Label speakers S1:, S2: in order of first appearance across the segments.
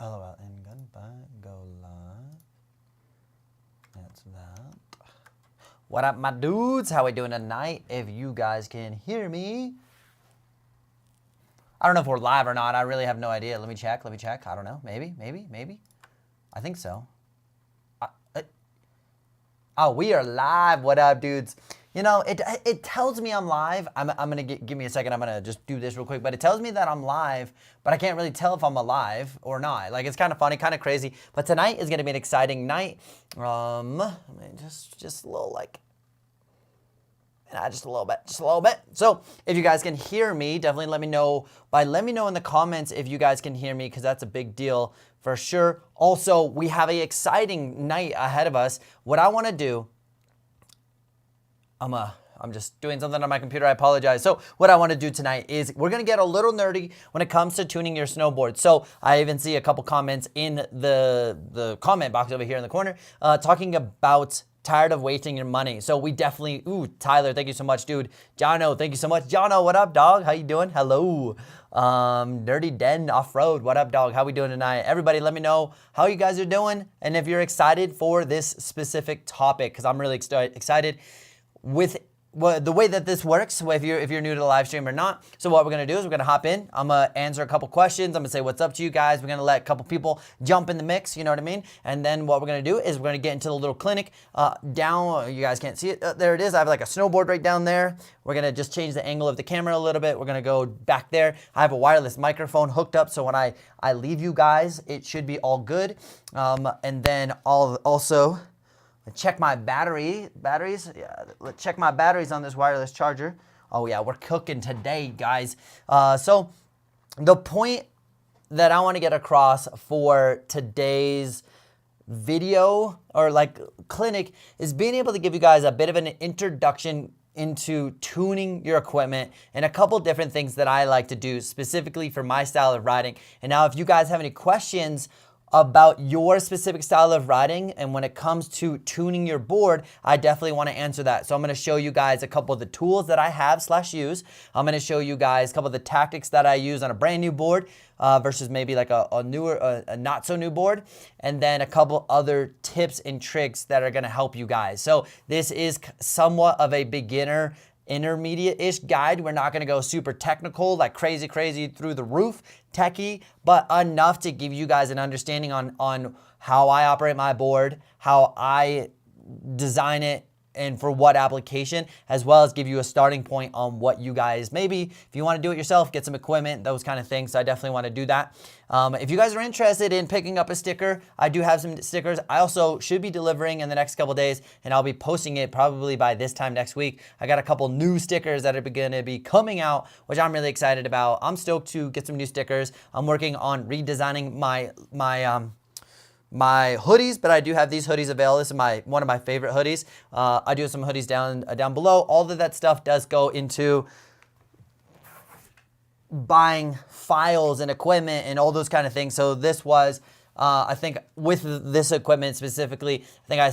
S1: LOL and goodbye. Go live. That's that. What up, my dudes? How we doing tonight? If you guys can hear me. I don't know if we're live or not. I really have no idea. Let me check. I don't know. Maybe. I think so. Oh, we are live. What up, dudes? You know, it tells me I'm live. I'm going to give me a second. I'm going to just do this real quick. But it tells me that I'm live, but I can't really tell if I'm alive or not. Like, it's kind of funny, kind of crazy. But tonight is going to be an exciting night. I mean, just a little, like, just a little bit. So if you guys can hear me, definitely let me know. Let me know in the comments if you guys can hear me, because that's a big deal for sure. Also, we have an exciting night ahead of us. What I want to do, I'm just doing something on my computer. I apologize. So what I want to do tonight is we're going to get a little nerdy when it comes to tuning your snowboard. So I even see a couple comments in the comment box over here in the corner talking about tired of wasting your money. So we definitely, Tyler, thank you so much, dude. Jono, thank you so much. Jono, what up, dog? How you doing? Hello. Nerdy Den Off-Road, what up, dog? How we doing tonight? Everybody, let me know how you guys are doing and if you're excited for this specific topic, because I'm really excited with the way that this works, if you're new to the live stream or not. So what we're going to do is we're going to hop in. I'm going to answer a couple questions. I'm going to say what's up to you guys. We're going to let a couple people jump in the mix, you know what I mean? And then what we're going to do is we're going to get into the little clinic down. You guys can't see it. There it is. I have like a snowboard right down there. We're going to just change the angle of the camera a little bit. We're going to go back there. I have a wireless microphone hooked up, so when I leave you guys, it should be all good. And then I'll also check my batteries. Yeah, let's check my batteries on this wireless charger. Oh yeah, we're cooking today, guys. So the point that I want to get across for today's video or like clinic is being able to give you guys a bit of an introduction into tuning your equipment and a couple different things that I like to do specifically for my style of riding. And now if you guys have any questions about your specific style of riding and when it comes to tuning your board, I definitely want to answer that. So I'm going to show you guys a couple of the tools that I have /use. I'm going to show you guys a couple of the tactics that I use on a brand new board versus maybe like a newer, a not so new board, and then a couple other tips and tricks that are going to help you guys. So this is somewhat of a beginner intermediate-ish guide. We're not going to go super technical, like crazy through the roof techie, but enough to give you guys an understanding on how I operate my board, how I design it, and for what application, as well as give you a starting point on what you guys, maybe if you want to do it yourself, get some equipment, those kind of things. So I definitely want to do that. If you guys are interested in picking up a sticker, I do have some stickers. I also should be delivering in the next couple days, and I'll be posting it probably by this time next week. I got a couple new stickers that are going to be coming out, which I'm really excited about. I'm stoked to get some new stickers. I'm working on redesigning my hoodies, but I do have these hoodies available. This is one of my favorite hoodies. I do have some hoodies down below. All of that stuff does go into buying files and equipment and all those kind of things. So this was, I think with this equipment specifically, I think I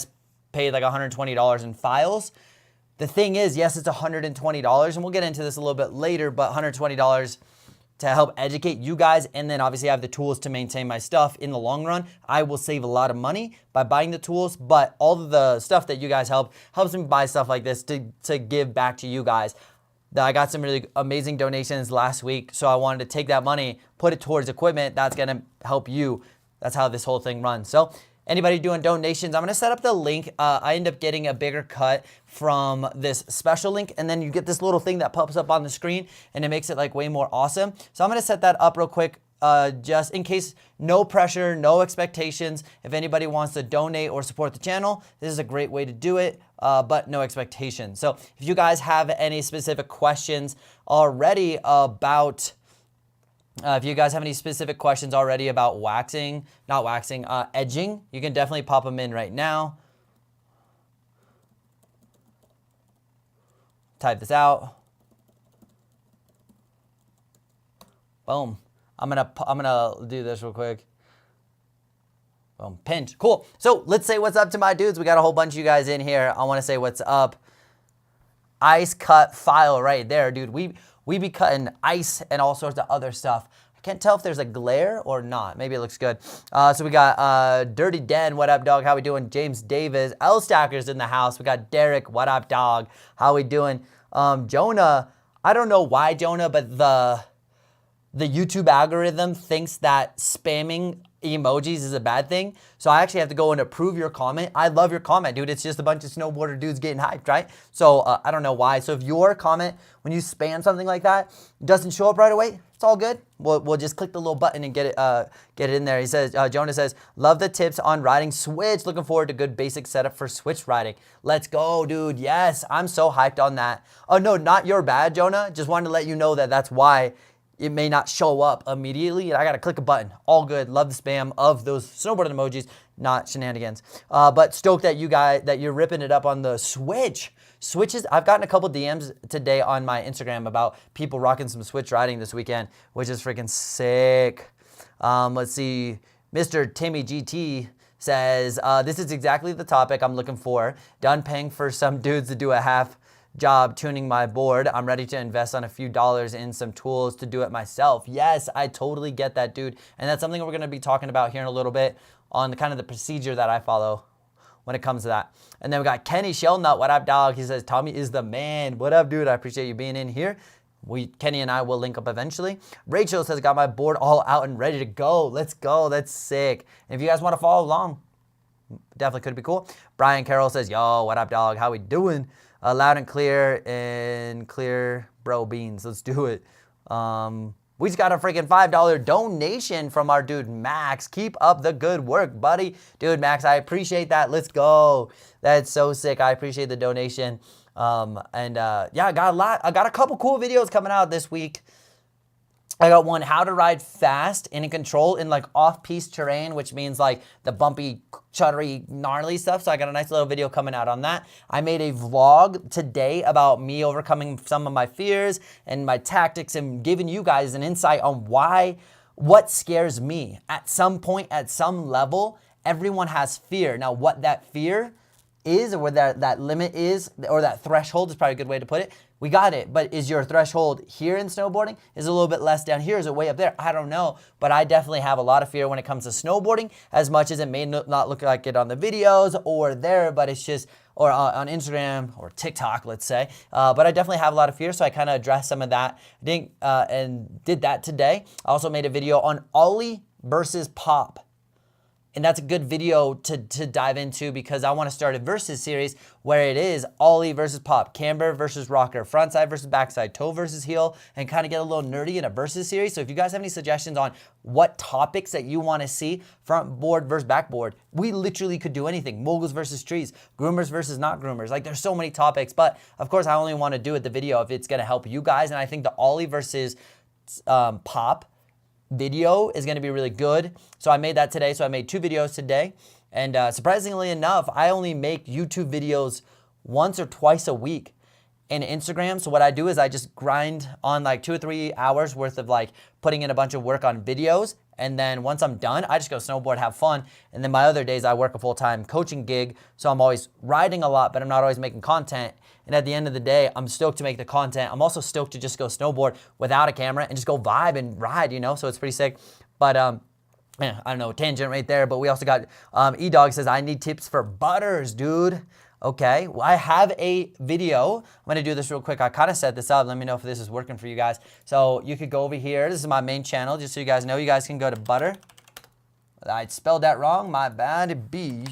S1: paid like $120 in files. The thing is, yes, it's $120, and we'll get into this a little bit later, but $120 to help educate you guys, and then obviously I have the tools to maintain my stuff in the long run. I will save a lot of money by buying the tools, but all of the stuff that you guys helps me buy stuff like this to give back to you guys. I got some really amazing donations last week, so I wanted to take that money, put it towards equipment that's gonna help you. That's how this whole thing runs. So anybody doing donations, I'm gonna set up the link. I end up getting a bigger cut from this special link, and then you get this little thing that pops up on the screen, and it makes it like way more awesome. So I'm gonna set that up real quick, just in case. No pressure, no expectations. If anybody wants to donate or support the channel, this is a great way to do it, but no expectations. So if you guys have any specific questions already about if you guys have any specific questions already about edging, you can definitely pop them in right now. Type this out. Boom. I'm gonna do this real quick. Boom. Pinch. Cool. So let's say what's up to my dudes. We got a whole bunch of you guys in here. I want to say what's up. Ice cut file right there, dude. We be cutting ice and all sorts of other stuff I can't tell if there's a glare or not. Maybe it looks good. So we got Dirty Den, what up, dog? How we doing? James Davis, L Stackers in the house. We got Derek, what up, dog? How we doing? Jonah, I don't know why, Jonah, but the YouTube algorithm thinks that spamming emojis is a bad thing. So I actually have to go and approve your comment. I love your comment, dude. It's just a bunch of snowboarder dudes getting hyped, right? So I don't know why. So if your comment, when you spam something like that, doesn't show up right away, it's all good. We'll just click the little button and get it in there. He says, Jonah says, love the tips on riding switch. Looking forward to good basic setup for switch riding. Let's go, dude. Yes, I'm so hyped on that. Oh no, not your bad, Jonah. Just wanted to let you know that that's why it may not show up immediately. I got to click a button. All good. Love the spam of those snowboarding emojis, not shenanigans. But stoked that you're ripping it up on the switch. Switches, I've gotten a couple DMs today on my Instagram about people rocking some switch riding this weekend, which is freaking sick. Let's see. Mr. Timmy GT says, this is exactly the topic I'm looking for. Done paying for some dudes to do a half job tuning my board. I'm ready to invest on a few dollars in some tools to do it myself. Yes, I totally get that, dude. And that's something we're going to be talking about here in a little bit on kind of the procedure that I follow when it comes to that. And then we got Kenny Shellnut. What up, dog? He says, Tommy is the man. What up, dude? I appreciate you being in here. Kenny and I will link up eventually. Rachel says, got my board all out and ready to go. Let's go. That's sick. And if you guys want to follow along, definitely could be cool. Brian Carroll says, yo, what up, dog? How we doing? Loud and clear, bro beans. Let's do it. We just got a freaking $5 donation from our dude Max. Keep up the good work, buddy. Dude, Max, I appreciate that. Let's go. That's so sick. I appreciate the donation. Yeah, I got a couple cool videos coming out this week. I got one, how to ride fast and in control in like off-piste terrain, which means like the bumpy, chuddery, gnarly stuff. So I got a nice little video coming out on that. I made a vlog today about me overcoming some of my fears and my tactics and giving you guys an insight on what scares me. At some point, at some level, everyone has fear. Now, what that fear is, or where that limit is, or that threshold is probably a good way to put it. We got it, but is your threshold here in snowboarding? Is it a little bit less down here? Is it way up there? I don't know, but I definitely have a lot of fear when it comes to snowboarding, as much as it may not look like it on the videos or there, but it's just, or on Instagram or TikTok, let's say. But I definitely have a lot of fear, so I kind of addressed some of that and did that today. I also made a video on ollie versus pop. And that's a good video to dive into, because I want to start a versus series where it is ollie versus pop, camber versus rocker, front side versus backside, toe versus heel, and kind of get a little nerdy in a versus series. So if you guys have any suggestions on what topics that you want to see, front board versus backboard, we literally could do anything. Moguls versus trees, groomers versus not groomers. Like, there's so many topics, but of course I only want to do it the video if it's going to help you guys. And I think the ollie versus pop video is going to be really good. So I made that today. So I made 2 videos today. And surprisingly enough, I only make YouTube videos once or twice a week in Instagram. So what I do is I just grind on like 2 or 3 hours worth of like putting in a bunch of work on videos. And then once I'm done, I just go snowboard, have fun. And then my other days I work a full-time coaching gig. So I'm always riding a lot, but I'm not always making content. And at the end of the day, I'm stoked to make the content. I'm also stoked to just go snowboard without a camera and just go vibe and ride, you know? So it's pretty sick. But yeah, I don't know, tangent right there. But we also got E-Dog says, I need tips for butters, dude. Okay, well, I have a video. I'm gonna do this real quick. I kind of set this up. Let me know if this is working for you guys. So you could go over here. This is my main channel, just so you guys know. You guys can go to butter. I spelled that wrong, my bad. B.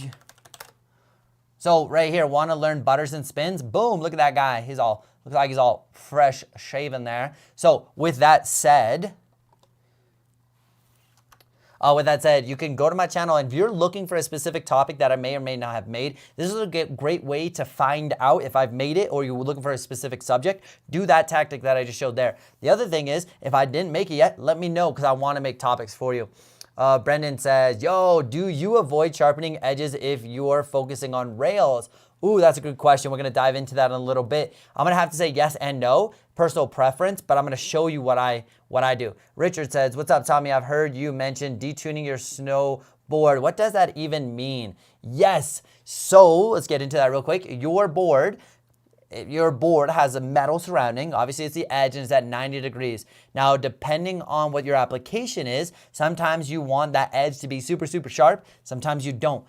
S1: So right here, want to learn butters and spins? Boom, look at that guy. Looks like he's all fresh shaven there. So with that said, you can go to my channel, and if you're looking for a specific topic that I may or may not have made, this is a great way to find out if I've made it or you're looking for a specific subject. Do that tactic that I just showed there. The other thing is, if I didn't make it yet, let me know, because I want to make topics for you. Brendan says, yo, do you avoid sharpening edges if you're focusing on rails? Ooh, that's a good question. We're going to dive into that in a little bit. I'm going to have to say yes and no, personal preference, but I'm going to show you what I do. Richard says, what's up, Tommy? I've heard you mention detuning your snowboard. What does that even mean? Yes. So let's get into that real quick. Your board, your board has a metal surrounding. Obviously, it's the edge and it's at 90 degrees. Now, depending on what your application is, sometimes you want that edge to be super, super sharp. Sometimes you don't.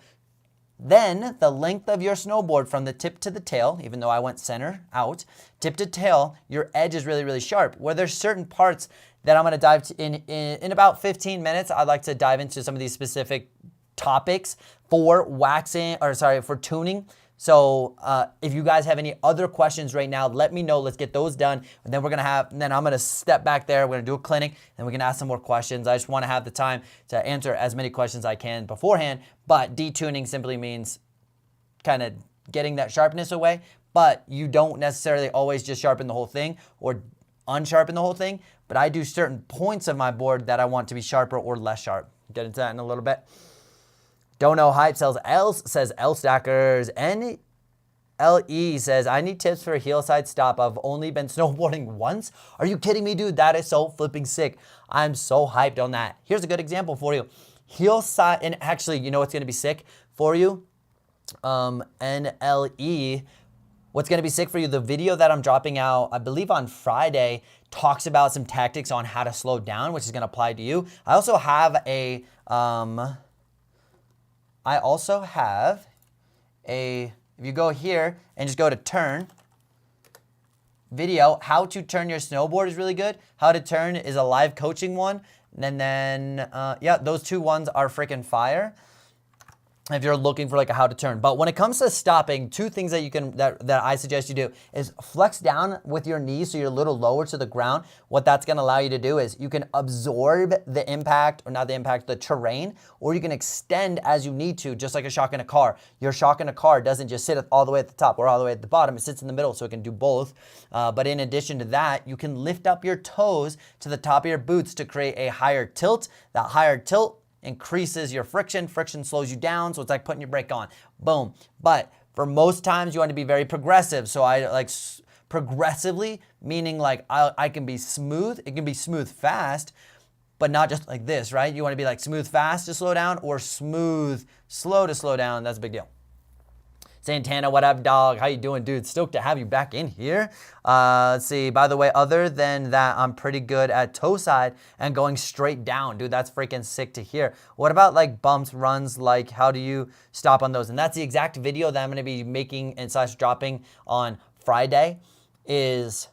S1: Then the length of your snowboard from the tip to the tail, even though I went center out, tip to tail, your edge is really, really sharp. Where there's certain parts that I'm going to dive in about 15 minutes. I'd like to dive into some of these specific topics for for tuning. So if you guys have any other questions right now, let me know. Let's get those done. And then I'm going to step back there. We're going to do a clinic and we can ask some more questions. I just want to have the time to answer as many questions I can beforehand. But detuning simply means kind of getting that sharpness away. But you don't necessarily always just sharpen the whole thing or unsharpen the whole thing. But I do certain points of my board that I want to be sharper or less sharp. Get into that in a little bit. Don't know hype says L Stackers. NLE says, I need tips for a Hillside stop. I've only been snowboarding once. Are you kidding me, dude? That is so flipping sick. I'm so hyped on that. Here's a good example for you. Hillside, and actually, you know what's going to be sick for you? NLE. What's going to be sick for you? The video that I'm dropping out, I believe on Friday, talks about some tactics on how to slow down, which is going to apply to you. I also have if you go here and just go to turn, video, how to turn your snowboard is really good. How to turn is a live coaching one. And then, yeah, those two ones are freaking fire if you're looking for like a how to turn. But when it comes to stopping, two things that you can that I suggest you do is flex down with your knees so you're a little lower to the ground. What that's going to allow you to do is you can absorb the impact, or not the impact, the terrain, or you can extend as you need to, just like a shock in a car. Your shock in a car doesn't just sit all the way at the top or all the way at the bottom. It sits in the middle, so it can do both. But in addition to that, you can lift up your toes to the top of your boots to create a higher tilt. That higher tilt increases your friction. Friction slows you down, so it's like putting your brake on. Boom. But for most times, you want to be very progressive. So I like progressively, meaning like I can be smooth. It can be smooth fast, but not just like this, right? You want to be like smooth fast to slow down or smooth slow to slow down. That's a big deal. Santana, what up, dog? How you doing, dude? Stoked to have you back in here. Let's see. By the way, other than that, I'm pretty good at toe side and going straight down. Dude, that's freaking sick to hear. What about like bumps, runs? Like, how do you stop on those? And that's the exact video that I'm going to be making and / dropping on Friday, is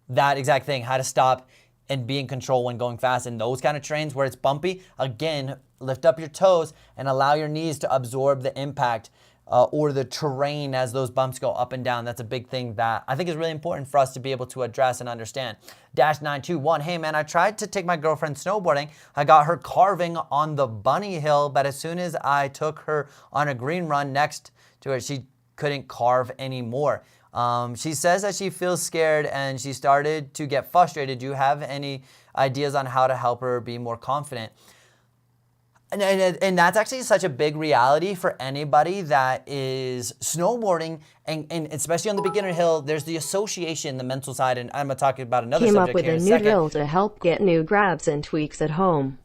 S1: that exact thing, how to stop and be in control when going fast in those kind of terrains where it's bumpy. Again, lift up your toes and allow your knees to absorb the impact or the terrain as those bumps go up and down. That's a big thing that I think is really important for us to be able to address and understand. Dash 921, hey man, I tried to take my girlfriend snowboarding. I got her carving on the bunny hill, but as soon as I took her on a green run next to her, she couldn't carve anymore. She says that she feels scared and she started to get frustrated. Do you have any ideas on how to help her be more confident? And that's actually such a big reality for anybody that is snowboarding, and especially on the beginner hill, there's the association, the mental side, and I'm going to talk about another subject here in a second. Came up with a new drill
S2: to help get new grabs and tweaks at home.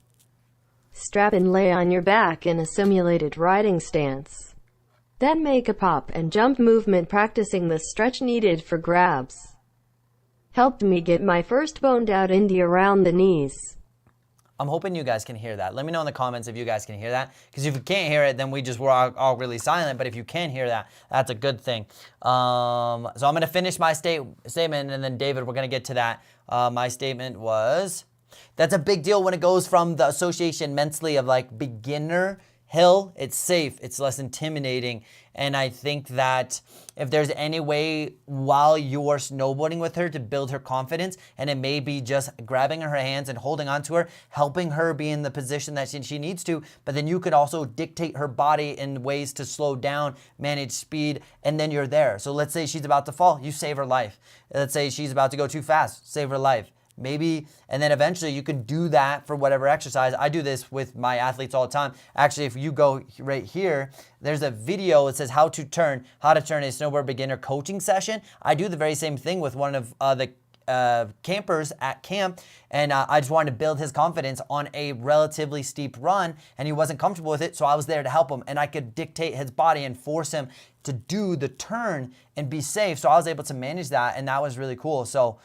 S2: Strap and lay on your back in a simulated riding stance. Then make a pop and jump movement practicing the stretch needed for grabs. Helped me get my first boned out indie around the knees.
S1: I'm hoping you guys can hear that. Let me know in the comments if you guys can hear that. Because if you can't hear it, then we're all really silent. But if you can hear that, that's a good thing. So I'm going to finish my statement, and then David, we're going to get to that. My statement was, that's a big deal when it goes from the association mentally of like beginner hill. It's safe. It's less intimidating. And I think that if there's any way while you're snowboarding with her to build her confidence, and it may be just grabbing her hands and holding on to her, helping her be in the position that she needs to, but then you could also dictate her body in ways to slow down, manage speed, and then you're there. So let's say she's about to fall, you save her life. Let's say she's about to go too fast, save her life. Maybe, and then eventually you can do that for whatever exercise. I do this with my athletes all the time. Actually, if you go right here, there's a video that says how to turn a snowboard beginner coaching session. I do the very same thing with one of the campers at camp, and I just wanted to build his confidence on a relatively steep run, and he wasn't comfortable with it, so I was there to help him, and I could dictate his body and force him to do the turn and be safe. So I was able to manage that, and that was really cool. So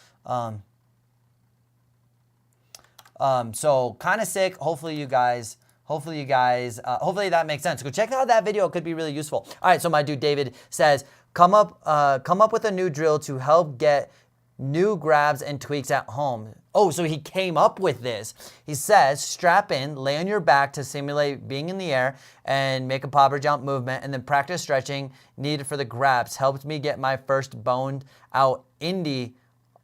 S1: so kind of sick. Hopefully that makes sense. Go check out that video. It could be really useful. All right, so my dude David says, come up with a new drill to help get new grabs and tweaks at home. Oh, so he came up with this. He says, strap in, lay on your back to simulate being in the air and make a pop or jump movement, and then practice stretching needed for the grabs. Helped me get my first boned out indie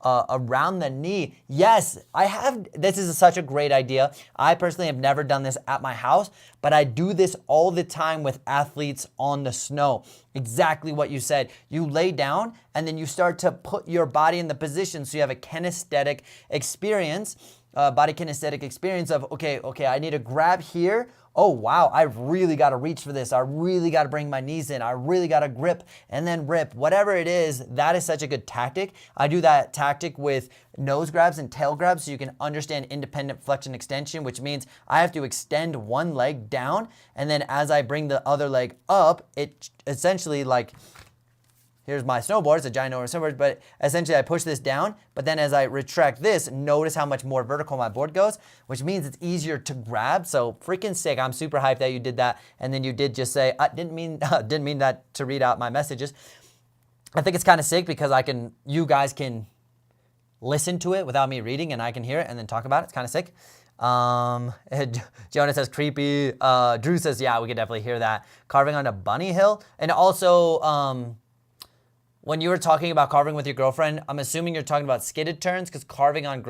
S1: around the knee. Yes, I have. This is such a great idea. I personally have never done this at my house, but I do this all the time with athletes on the snow. Exactly what you said. You lay down and then you start to put your body in the position so you have a kinesthetic experience, body kinesthetic experience of, okay, I need to grab here. Oh, wow, I really got to reach for this. I really got to bring my knees in. I really got to grip and then rip. Whatever it is, that is such a good tactic. I do that tactic with nose grabs and tail grabs so you can understand independent flexion extension, which means I have to extend one leg down, and then as I bring the other leg up, it essentially like, here's my snowboard, it's a ginormous snowboard, but essentially I push this down, but then as I retract this, notice how much more vertical my board goes, which means it's easier to grab. So freaking sick. I'm super hyped that you did that. And then you did just say, I didn't mean that to read out my messages. I think it's kind of sick because you guys can listen to it without me reading, and I can hear it and then talk about it. It's kind of sick. Jonah says creepy. Drew says, yeah, we could definitely hear that. Carving on a bunny hill. And also, when you were talking about carving with your girlfriend, I'm assuming you're talking about skidded turns, because carving on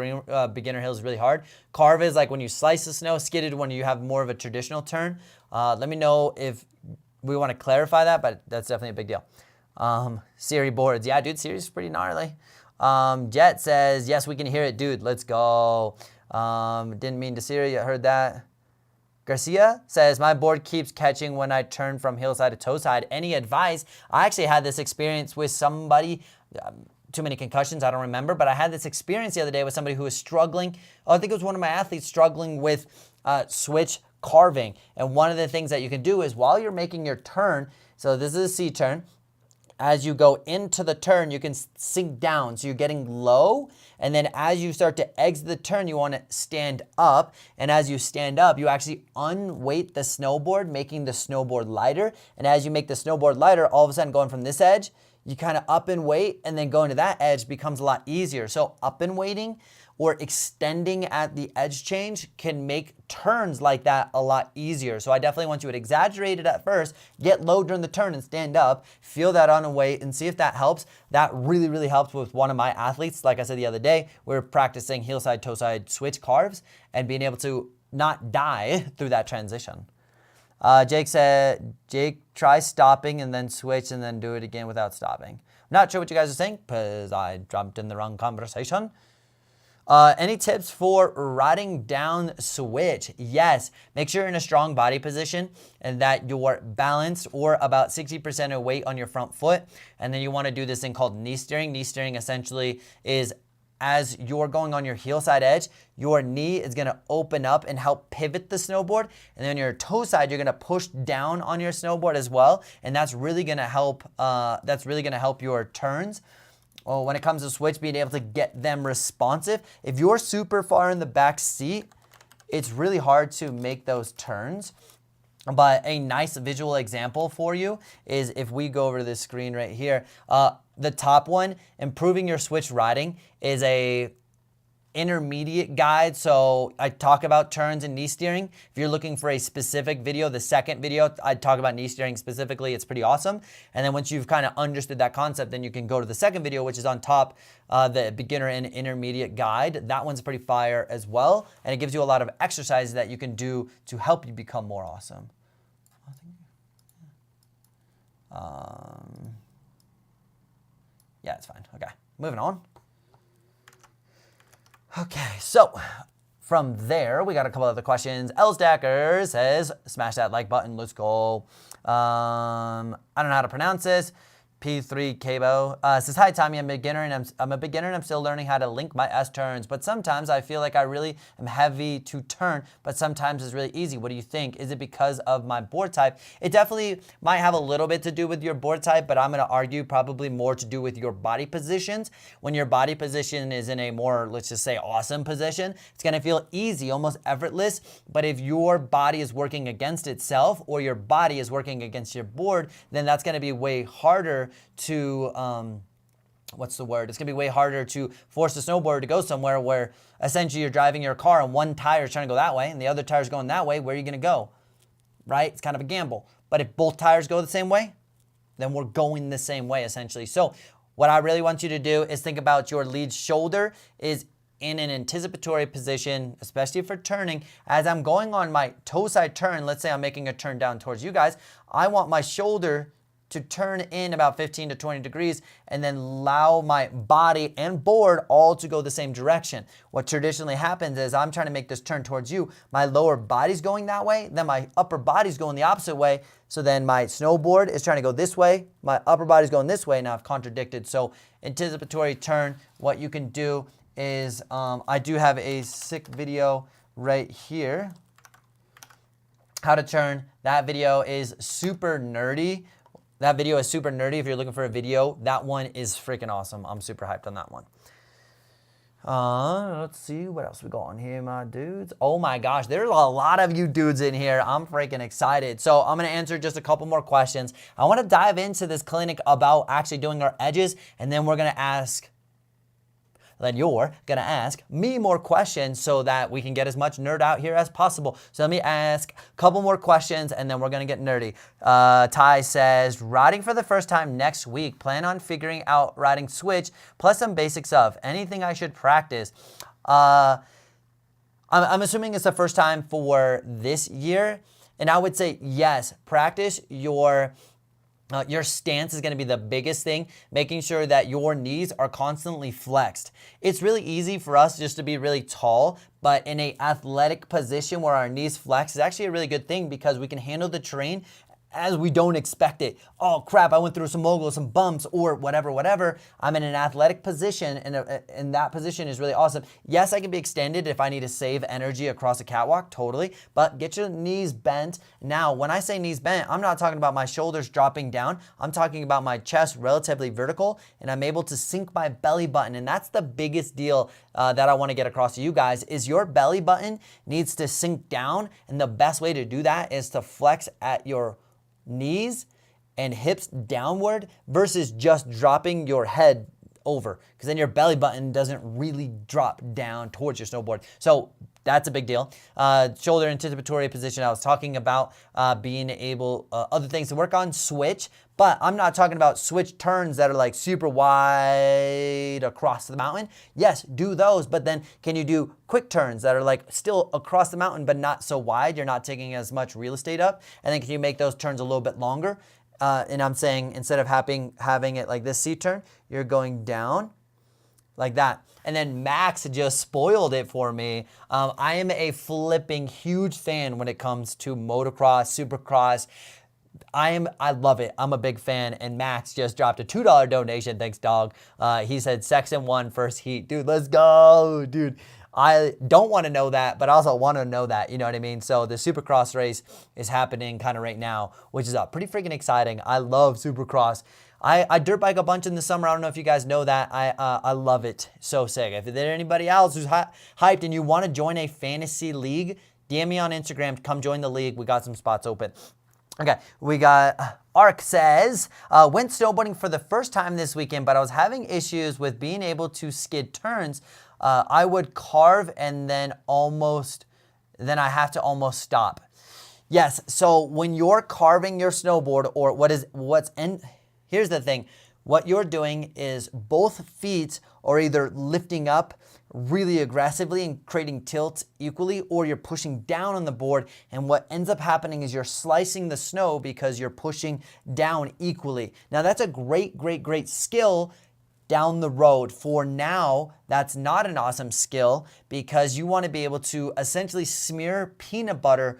S1: beginner hills is really hard. Carve is like when you slice the snow, skidded when you have more of a traditional turn. Let me know if we want to clarify that, but that's definitely a big deal. Siri boards. Yeah, dude, Siri's pretty gnarly. Jet says, yes, we can hear it, dude. Let's go. Didn't mean to Siri. I heard that. Garcia says, my board keeps catching when I turn from hillside to toe side. Any advice? I actually had this experience with somebody, too many concussions, I don't remember, but I had this experience the other day with somebody who was struggling. I think it was one of my athletes struggling with switch carving. And one of the things that you can do is while you're making your turn, so this is a C turn, as you go into the turn, you can sink down. So you're getting low. And then as you start to exit the turn, you want to stand up. And as you stand up, you actually unweight the snowboard, making the snowboard lighter. And as you make the snowboard lighter, all of a sudden going from this edge, you kind of up and weight, and then going to that edge becomes a lot easier. So up and weighting or extending at the edge change can make turns like that a lot easier. So I definitely want you to exaggerate it at first, get low during the turn and stand up, feel that on a weight and see if that helps. That really, really helped with one of my athletes. Like I said the other day, we were practicing hillside, toe side switch carves and being able to not die through that transition. Jake said, Jake, try stopping and then switch and then do it again without stopping. Not sure what you guys are saying because I jumped in the wrong conversation. Any tips for riding down switch? Yes. Make sure you're in a strong body position and that you're balanced or about 60% of weight on your front foot. And then you want to do this thing called knee steering. Knee steering essentially is as you're going on your heel side edge, your knee is going to open up and help pivot the snowboard. And then your toe side, you're going to push down on your snowboard as well. And that's really going to help. That's really going to help your turns. Well, when it comes to switch, being able to get them responsive. If you're super far in the back seat, it's really hard to make those turns. But a nice visual example for you is if we go over to this screen right here, the top one, improving your switch riding, is a intermediate guide. So I talk about turns and knee steering. If you're looking for a specific video, the second video, I talk about knee steering specifically. It's pretty awesome. And then once you've kind of understood that concept, then you can go to the second video, which is on top, the beginner and intermediate guide. That one's pretty fire as well. And it gives you a lot of exercises that you can do to help you become more awesome. Yeah, it's fine. Okay, moving on. Okay, so from there, we got a couple other questions. L Stacker says, smash that like button, let's go. I don't know how to pronounce this. P3 Cabo says, hi Tommy, I'm a beginner and I'm still learning how to link my S turns, but sometimes I feel like I really am heavy to turn, but sometimes it's really easy. What do you think? Is it because of my board type? It definitely might have a little bit to do with your board type, but I'm going to argue probably more to do with your body positions. When your body position is in a more, let's just say, awesome position, it's going to feel easy, almost effortless. But if your body is working against itself or your body is working against your board, then that's going to be way harder to, what's the word? It's going to be way harder to force the snowboarder to go somewhere where essentially you're driving your car and one tire is trying to go that way and the other tire is going that way. Where are you going to go? Right? It's kind of a gamble. But if both tires go the same way, then we're going the same way essentially. So what I really want you to do is think about your lead shoulder is in an anticipatory position, especially for turning. As I'm going on my toe side turn, let's say I'm making a turn down towards you guys, I want my shoulder to turn in about 15 to 20 degrees and then allow my body and board all to go the same direction. What traditionally happens is I'm trying to make this turn towards you. My lower body's going that way, then my upper body's going the opposite way. So then my snowboard is trying to go this way, my upper body's going this way, now I've contradicted. So anticipatory turn, what you can do is, I do have a sick video right here. How to turn. That video is super nerdy. That video is super nerdy. If you're looking for a video, that one is freaking awesome. I'm super hyped on that one. Let's see what else we got on here, my dudes. Oh my gosh, there's a lot of you dudes in here. I'm freaking excited. So I'm gonna answer just a couple more questions. I wanna dive into this clinic about actually doing our edges, and then we're gonna ask, then you're gonna ask me more questions so that we can get as much nerd out here as possible. So let me ask a couple more questions and then we're gonna get nerdy. Ty says, riding for the first time next week, plan on figuring out riding switch plus some basics of anything I should practice. I'm assuming it's the first time for this year. And I would say, yes, practice your stance is going to be the biggest thing, making sure that your knees are constantly flexed. It's really easy for us just to be really tall, but in an athletic position where our knees flex is actually a really good thing because we can handle the terrain as we don't expect it. Oh crap, I went through some moguls, some bumps, or whatever. I'm in an athletic position, and that position is really awesome. Yes, I can be extended if I need to save energy across a catwalk, totally, but get your knees bent. Now, when I say knees bent, I'm not talking about my shoulders dropping down. I'm talking about my chest relatively vertical, and I'm able to sink my belly button, and that's the biggest deal that I want to get across to you guys, is your belly button needs to sink down, and the best way to do that is to flex at your knees and hips downward versus just dropping your head over, because then your belly button doesn't really drop down towards your snowboard. So that's a big deal. Shoulder anticipatory position, I was talking about being able, other things to work on, switch, but I'm not talking about switch turns that are like super wide across the mountain. Yes, do those, but then can you do quick turns that are like still across the mountain but not so wide? You're not taking as much real estate up. And then can you make those turns a little bit longer? And I'm saying instead of having it like this C-turn, you're going down like that. And then Max just spoiled it for me. I am a flipping huge fan when it comes to motocross, supercross. I love it. I'm a big fan. And Max just dropped a $2 donation. Thanks, dog. He said section 1 first heat. Dude, let's go. Dude, I don't want to know that, but I also want to know that. You know what I mean? So the supercross race is happening kind of right now, which is pretty freaking exciting. I love supercross. I dirt bike a bunch in the summer. I don't know if you guys know that. I love it. So sick. If there's anybody else who's hyped and you want to join a fantasy league, DM me on Instagram. Come join the league. We got some spots open. Okay, we got Ark says, went snowboarding for the first time this weekend, but I was having issues with being able to skid turns. I would carve and then I have to almost stop. Yes, so when you're carving your snowboard, or here's the thing, what you're doing is both feet are either lifting up really aggressively and creating tilt equally, or you're pushing down on the board, and what ends up happening is you're slicing the snow because you're pushing down equally. Now that's a great skill down the road. For now, that's not an awesome skill because you want to be able to essentially smear peanut butter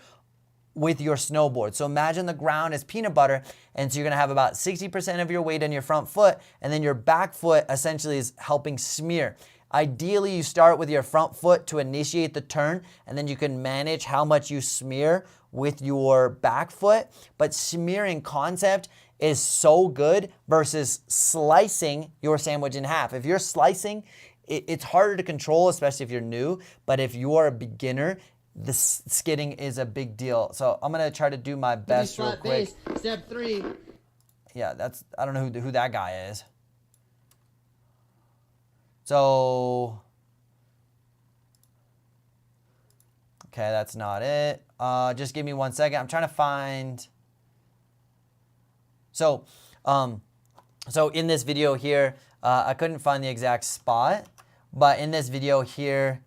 S1: with your snowboard. So imagine the ground is peanut butter, and so you're gonna have about 60% of your weight on your front foot, and then your back foot essentially is helping smear. Ideally, you start with your front foot to initiate the turn, and then you can manage how much you smear with your back foot. But smearing concept is so good versus slicing your sandwich in half. If you're slicing, it's harder to control, especially if you're new. But if you are a beginner, the skidding is a big deal. So I'm gonna try to do my best real quick.
S3: Base. Step 3.
S1: Yeah, I don't know who that guy is. So, okay, that's not it. Just give me 1 second. I'm trying to find. So in this video here, I couldn't find the exact spot, but in this video here,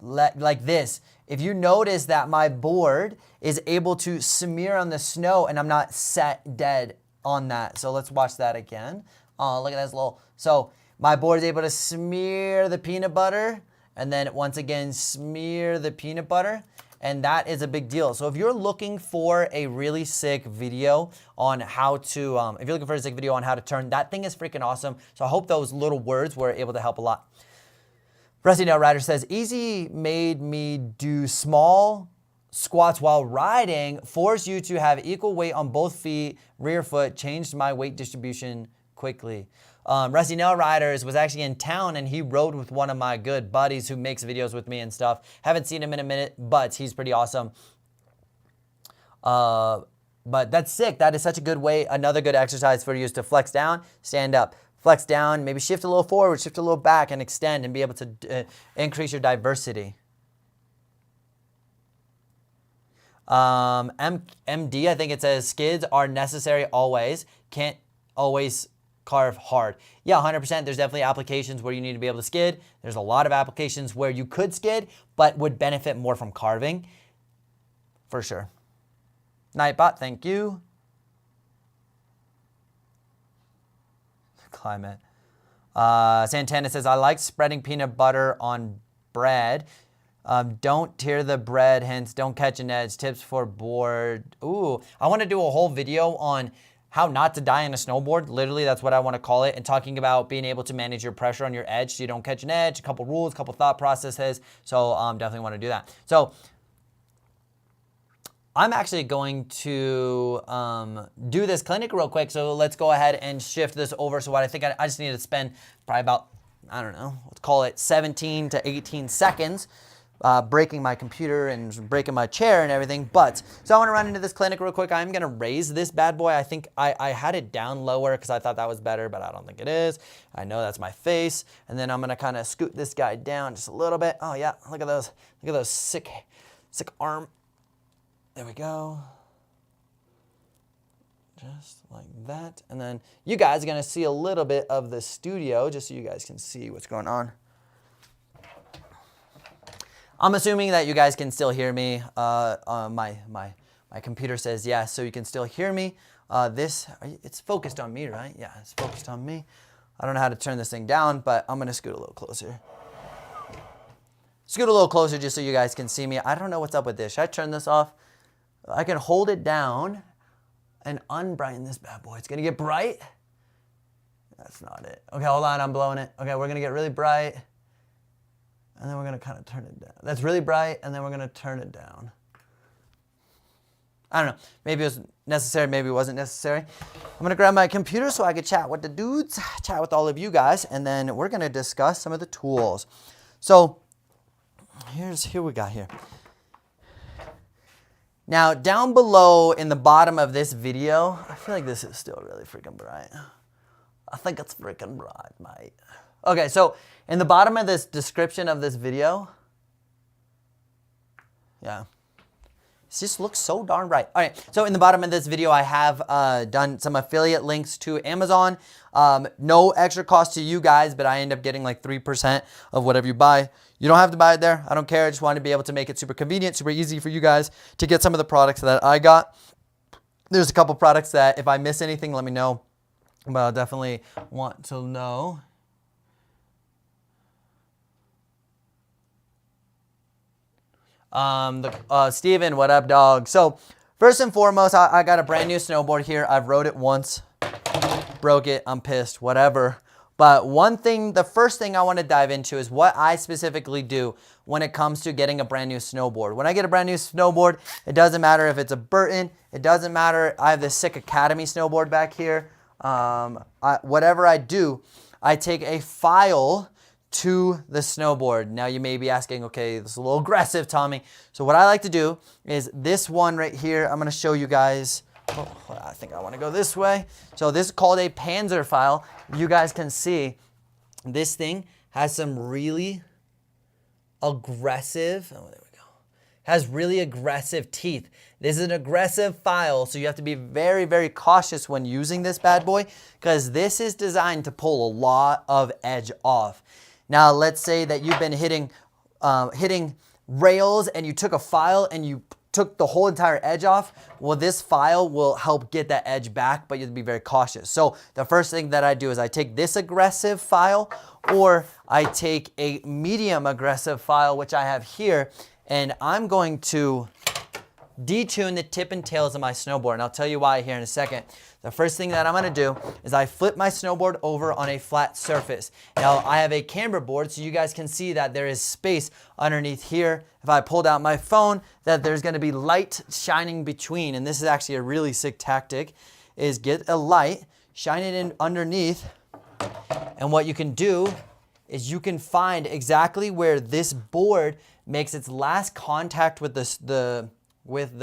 S1: like this, if you notice that my board is able to smear on the snow and I'm not set dead on that. So let's watch that again. Look at this little, so my board is able to smear the peanut butter and then once again smear the peanut butter. And that is a big deal. So if you're looking for a really sick video on how to, turn, that thing is freaking awesome. So I hope those little words were able to help a lot. Rusty Nail Rider says, easy made me do small squats while riding, force you to have equal weight on both feet, rear foot, changed my weight distribution quickly. Rusty Nail Riders was actually in town and he rode with one of my good buddies who makes videos with me and stuff. Haven't seen him in a minute, but he's pretty awesome. But that's sick. That is such a good way. Another good exercise for you is to flex down, stand up, flex down, maybe shift a little forward, shift a little back and extend and be able to increase your diversity. MD, I think it says skids are necessary always. Can't always carve hard. Yeah, 100%. There's definitely applications where you need to be able to skid. There's a lot of applications where you could skid, but would benefit more from carving. For sure. Nightbot, thank you. Climate. Santana says, I like spreading peanut butter on bread. Don't tear the bread, hence don't catch an edge. Tips for board. Ooh, I want to do a whole video on how not to die on a snowboard. Literally, that's what I want to call it. And talking about being able to manage your pressure on your edge so you don't catch an edge, a couple rules, a couple thought processes. So definitely want to do that. So I'm actually going to do this clinic real quick. So let's go ahead and shift this over. So what I think I just need to spend probably about, I don't know, let's call it 17 to 18 seconds breaking my computer and breaking my chair and everything. But so I want to run into this clinic real quick. I'm going to raise this bad boy. I think I had it down lower because I thought that was better, but I don't think it is. I know that's my face. And then I'm going to kind of scoot this guy down just a little bit. Oh yeah, look at those sick arm. There we go. Just like that. And then you guys are going to see a little bit of the studio just so you guys can see what's going on. I'm assuming that you guys can still hear me. My computer says yes, so you can still hear me. It's focused on me, right? Yeah, it's focused on me. I don't know how to turn this thing down, but I'm going to scoot a little closer. Scoot a little closer just so you guys can see me. I don't know what's up with this. Should I turn this off? I can hold it down and unbrighten this bad boy. It's going to get bright. That's not it. Okay, hold on. I'm blowing it. Okay, we're going to get really bright. And then we're going to kind of turn it down. That's really bright, and then we're going to turn it down. I don't know. Maybe it was necessary, maybe it wasn't necessary. I'm going to grab my computer so I could chat with the dudes, chat with all of you guys, and then we're going to discuss some of the tools. So here we got here. Now, down below in the bottom of this video, I feel like this is still really freaking bright. I think it's freaking bright, mate. Okay, so in the bottom of this description of this video, yeah, it just looks so darn bright. All right, so in the bottom of this video, I have done some affiliate links to Amazon. No extra cost to you guys, but I end up getting like 3% of whatever you buy. You don't have to buy it there. I don't care. I just wanted to be able to make it super convenient, super easy for you guys to get some of the products that I got. There's a couple products that if I miss anything, let me know. But I'll definitely want to know. Steven, what up, dog? So first and foremost, I got a brand new snowboard here. I've rode it once, broke it, I'm pissed, whatever. But the first thing I want to dive into is what I specifically do when it comes to getting a brand new snowboard. When I get a brand new snowboard, it doesn't matter if it's a Burton, it doesn't matter. I have this sick Academy snowboard back here. Whatever I do, I take a file to the snowboard. Now you may be asking, okay, this is a little aggressive, Tommy. So what I like to do is this one right here. I'm going to show you guys. Oh, I think I want to go this way. So this is called a Panzer file. You guys can see this thing has some really aggressive, oh, there we go, has really aggressive teeth. This is an aggressive file, so you have to be very, very cautious when using this bad boy because this is designed to pull a lot of edge off. Now, let's say that you've been hitting rails and you took a file and you took the whole entire edge off. Well, this file will help get that edge back, but you have to be very cautious. So the first thing that I do is I take this aggressive file or I take a medium aggressive file, which I have here, and I'm going to detune the tip and tails of my snowboard. And I'll tell you why here in a second. The first thing that I'm going to do is I flip my snowboard over on a flat surface. Now I have a camber board so you guys can see that there is space underneath here. If I pulled out my phone, that there's going to be light shining between. And this is actually a really sick tactic, is get a light, shine it in underneath. And what you can do is you can find exactly where this board makes its last contact with the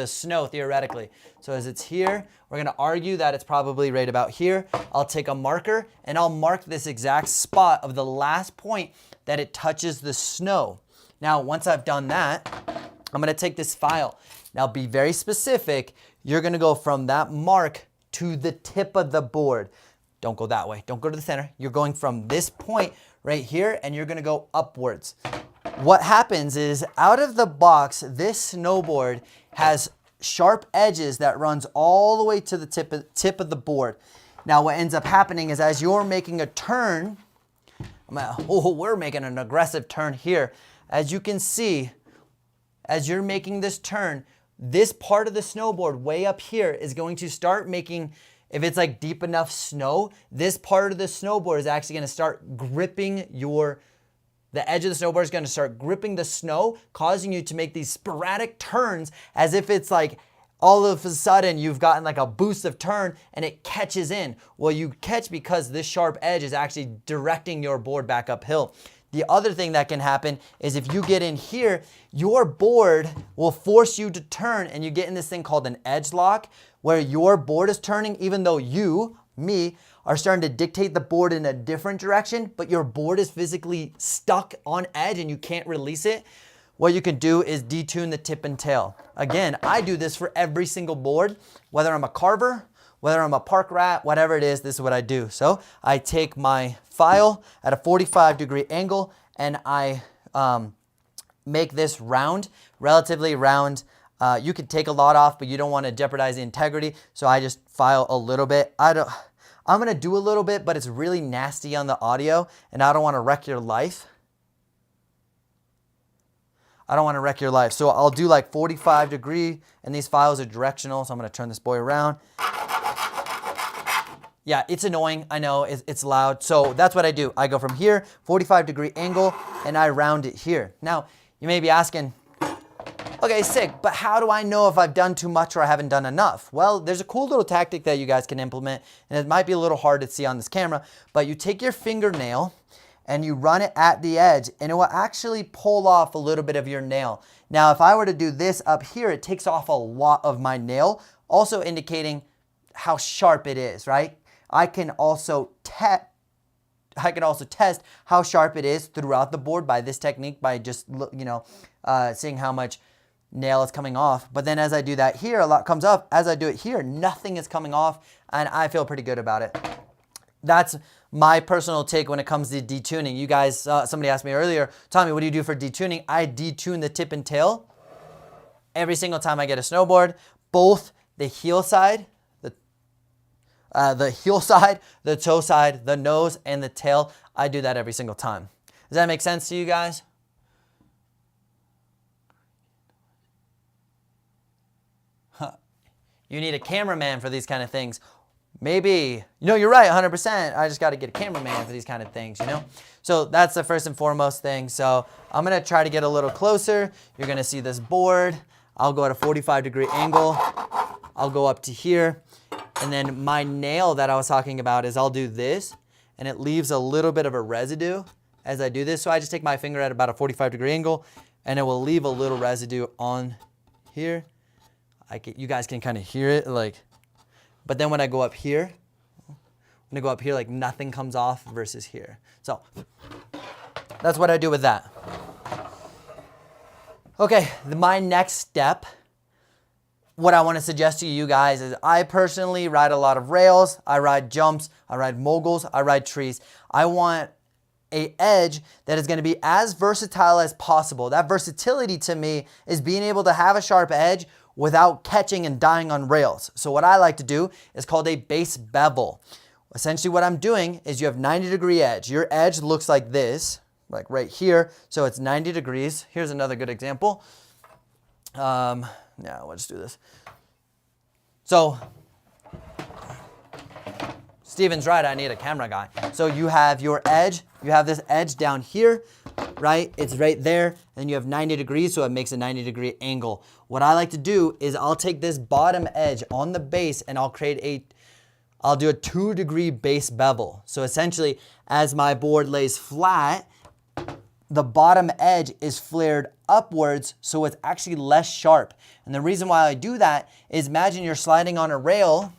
S1: snow, theoretically. So as it's here, we're going to argue that it's probably right about here. I'll take a marker and I'll mark this exact spot of the last point that it touches the snow. Now, once I've done that, I'm going to take this file. Now, be very specific. You're going to go from that mark to the tip of the board. Don't go that way. Don't go to the center. You're going from this point right here and you're going to go upwards. What happens is out of the box, this snowboard has sharp edges that runs all the way to the tip of the board. Now what ends up happening is as you're making a turn, we're making an aggressive turn here. As you can see, as you're making this turn, this part of the snowboard way up here is going to start making, if it's like deep enough snow, this part of the snowboard is actually going to start gripping the edge of the snowboard is going to start gripping the snow, causing you to make these sporadic turns as if it's like all of a sudden you've gotten like a boost of turn and it catches in. Well, you catch because this sharp edge is actually directing your board back uphill. The other thing that can happen is if you get in here, your board will force you to turn and you get in this thing called an edge lock where your board is turning even though me, are starting to dictate the board in a different direction, but your board is physically stuck on edge and you can't release it. What you can do is detune the tip and tail. Again, I do this for every single board, whether I'm a carver, whether I'm a park rat, whatever it is, this is what I do. So I take my file at a 45-degree angle and I make this round, relatively round. You could take a lot off, but you don't want to jeopardize the integrity. So I just file a little bit. I'm going to do a little bit, but it's really nasty on the audio and I don't want to wreck your life. I don't want to wreck your life. So I'll do like 45 degree and these files are directional. So I'm going to turn this boy around. Yeah, it's annoying. I know it's loud. So that's what I do. I go from here, 45-degree angle, and I round it here. Now, you may be asking, okay, sick, but how do I know if I've done too much or I haven't done enough? Well, there's a cool little tactic that you guys can implement, and it might be a little hard to see on this camera, but you take your fingernail and you run it at the edge, and it will actually pull off a little bit of your nail. Now, if I were to do this up here, it takes off a lot of my nail, also indicating how sharp it is, right? I can also test how sharp it is throughout the board by this technique, by just seeing how much nail is coming off. But then as I do that here, a lot comes off. As I do it here, nothing is coming off, and I feel pretty good about it. That's my personal take when it comes to detuning. You guys, somebody asked me earlier, Tommy, what do you do for detuning? I detune the tip and tail every single time I get a snowboard, both the heel side, the toe side, the nose, and the tail. I do that every single time. Does that make sense to you guys? You need a cameraman for these kind of things. Maybe, you're right, 100%. I just got to get a cameraman for these kind of things, So that's the first and foremost thing. So I'm going to try to get a little closer. You're going to see this board. I'll go at a 45-degree angle. I'll go up to here. And then my nail that I was talking about is I'll do this, and it leaves a little bit of a residue as I do this. So I just take my finger at about a 45-degree angle, and it will leave a little residue on here. You guys can kind of hear it, but then when I go up here, like nothing comes off versus here. So that's what I do with that. Okay, my next step, what I want to suggest to you guys is I personally ride a lot of rails. I ride jumps. I ride moguls. I ride trees. I want an edge that is going to be as versatile as possible. That versatility to me is being able to have a sharp edge without catching and dying on rails. So what I like to do is called a base bevel. Essentially what I'm doing is you have 90-degree edge. Your edge looks like this, like right here. So it's 90 degrees. Here's another good example. Yeah, let's do this. So Steven's right, I need a camera guy. So you have your edge, you have this edge down here, right? It's right there, and you have 90 degrees, so it makes a 90-degree angle. What I like to do is I'll take this bottom edge on the base and I'll do a 2-degree base bevel. So essentially, as my board lays flat, the bottom edge is flared upwards, so it's actually less sharp. And the reason why I do that is imagine you're sliding on a rail,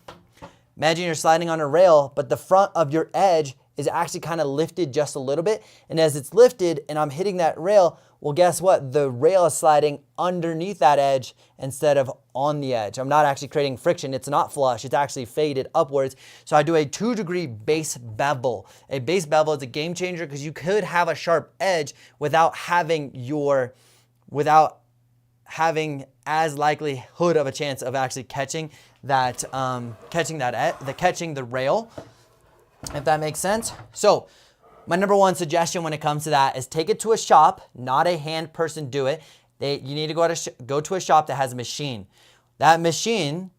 S1: but the front of your edge is actually kind of lifted just a little bit. And as it's lifted and I'm hitting that rail, well, guess what? The rail is sliding underneath that edge instead of on the edge. I'm not actually creating friction. It's not flush. It's actually faded upwards. So I do a 2-degree base bevel. A base bevel is a game changer because you could have a sharp edge without having as likelihood of a chance of actually catching the rail, if that makes sense. So my number one suggestion when it comes to that is take it to a shop, not a hand person do it. You need to go to a shop that has a machine. That machine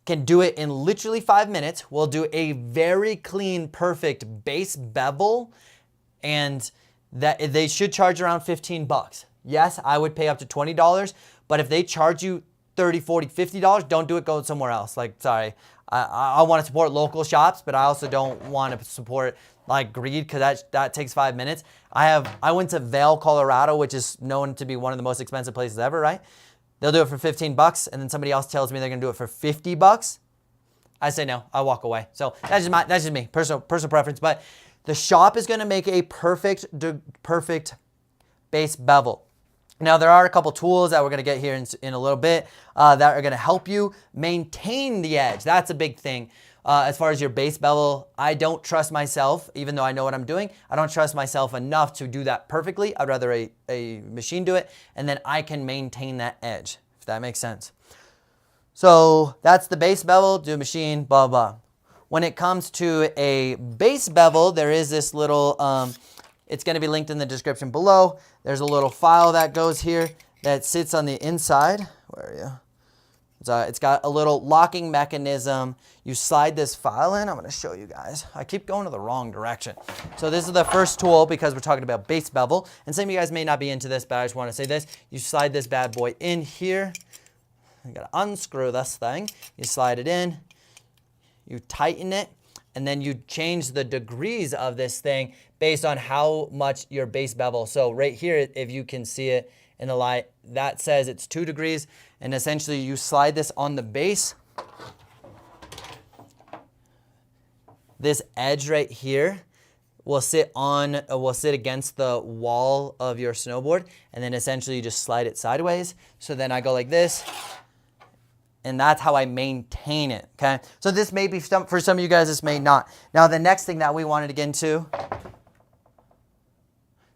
S1: can do it in literally 5 minutes. We'll do a very clean, perfect base bevel, and that they should charge around $15. Yes, I would pay up to $20, but if they charge you $30, $40, $50, don't do it, go somewhere else. Sorry. I want to support local shops, but I also don't want to support greed because that takes 5 minutes. I went to Vail, Colorado, which is known to be one of the most expensive places ever, right? They'll do it for $15, and then somebody else tells me they're gonna do it for $50. I say no, I walk away. So that's just me, personal preference. But the shop is gonna make a perfect base bevel. Now, there are a couple tools that we're going to get here in a little bit that are going to help you maintain the edge. That's a big thing. As far as your base bevel, I don't trust myself, even though I know what I'm doing. I don't trust myself enough to do that perfectly. I'd rather a machine do it, and then I can maintain that edge, if that makes sense. So that's the base bevel, do a machine, blah, blah. When it comes to a base bevel, there is this little... it's going to be linked in the description below. There's a little file that goes here that sits on the inside. Where are you? It's got a little locking mechanism. You slide this file in. I'm going to show you guys. I keep going to the wrong direction. So this is the first tool because we're talking about base bevel. And some of you guys may not be into this, but I just want to say this. You slide this bad boy in here. You got to unscrew this thing. You slide it in. You tighten it. And then you change the degrees of this thing based on how much your base bevel. So right here, if you can see it in the light, that says it's 2 degrees. And essentially you slide this on the base. This edge right here will sit against the wall of your snowboard. And then essentially you just slide it sideways. So then I go like this. And that's how I maintain it, okay? So this may be, for some of you guys, this may not. Now, the next thing that we wanted to get into,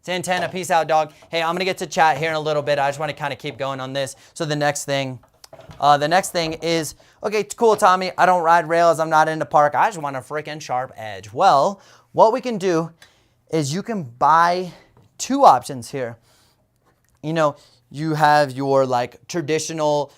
S1: Santana, peace out, dog. Hey, I'm going to get to chat here in a little bit. I just want to kind of keep going on this. So the next thing is, okay, cool, Tommy. I don't ride rails. I'm not into park. I just want a freaking sharp edge. Well, what we can do is you can buy 2 options here. You have your traditional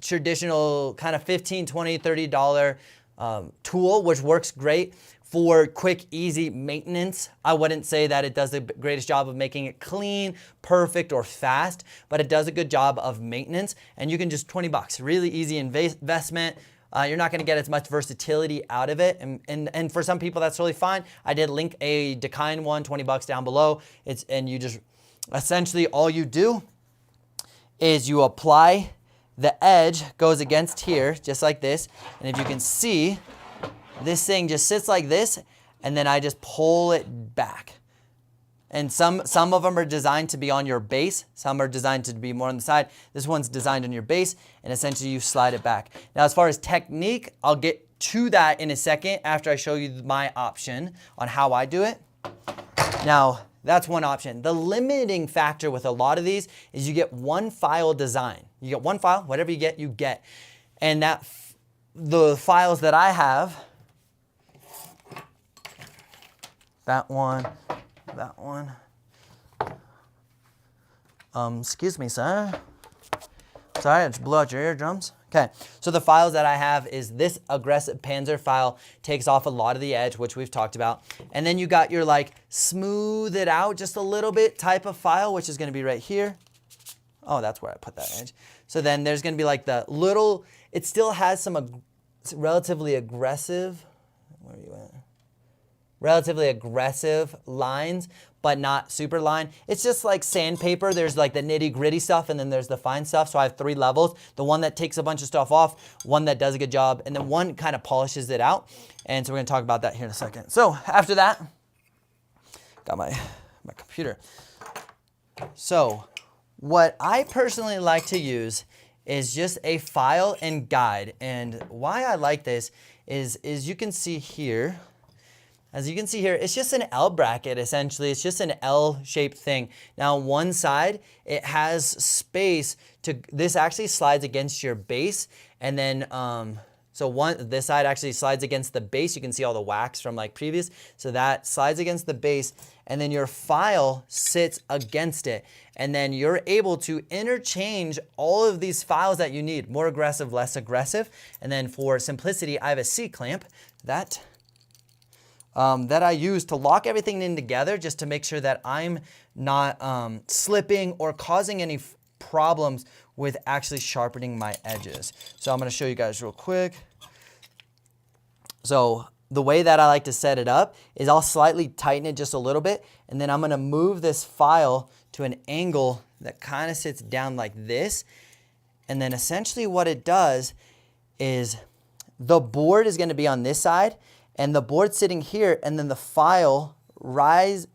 S1: traditional kind of $15, $20, $30 tool, which works great for quick, easy maintenance. I wouldn't say that it does the greatest job of making it clean, perfect, or fast, but it does a good job of maintenance. And you can just $20, really easy investment. You're not gonna get as much versatility out of it. And for some people, that's really fine. I did link a Detuning one, $20 down below. And you just, essentially all you do is you apply, the edge goes against here, just like this. And if you can see, this thing just sits like this, and then I just pull it back. And some of them are designed to be on your base. Some are designed to be more on the side. This one's designed on your base, and essentially you slide it back. Now, as far as technique, I'll get to that in a second after I show you my option on how I do it. Now, that's one option. The limiting factor with a lot of these is you get one file design. You get one file, whatever you get. And the files that I have, that one. Excuse me, sir. Sorry, I just blew out your eardrums. Okay, so the files that I have is this aggressive Panzer file, takes off a lot of the edge, which we've talked about. And then you got your like smooth it out just a little bit type of file, which is gonna be right here. Oh, that's where I put that edge. So then there's gonna be like the little, it still has some relatively aggressive, where are you at? Relatively aggressive lines, but not super line. It's just like sandpaper. There's like the nitty gritty stuff, and then there's the fine stuff. So I have 3 levels. The one that takes a bunch of stuff off, one that does a good job, and then one kind of polishes it out. And so we're gonna talk about that here in a second. So after that, got my computer. So what I personally like to use is just a file and guide. And why I like this is you can see here, as you can see here, it's just an L bracket, essentially. It's just an L-shaped thing. Now, on one side, it has space to, this actually slides against your base. And then, this side actually slides against the base. You can see all the wax from like previous. So that slides against the base, and then your file sits against it. And then you're able to interchange all of these files that you need, more aggressive, less aggressive. And then for simplicity, I have a C-clamp that I use to lock everything in together, just to make sure that I'm not slipping or causing any problems with actually sharpening my edges. So I'm gonna show you guys real quick. So the way that I like to set it up is I'll slightly tighten it just a little bit, and then I'm gonna move this file to an angle that kind of sits down like this. And then essentially what it does is the board is gonna be on this side, and the board sitting here, and then the file rides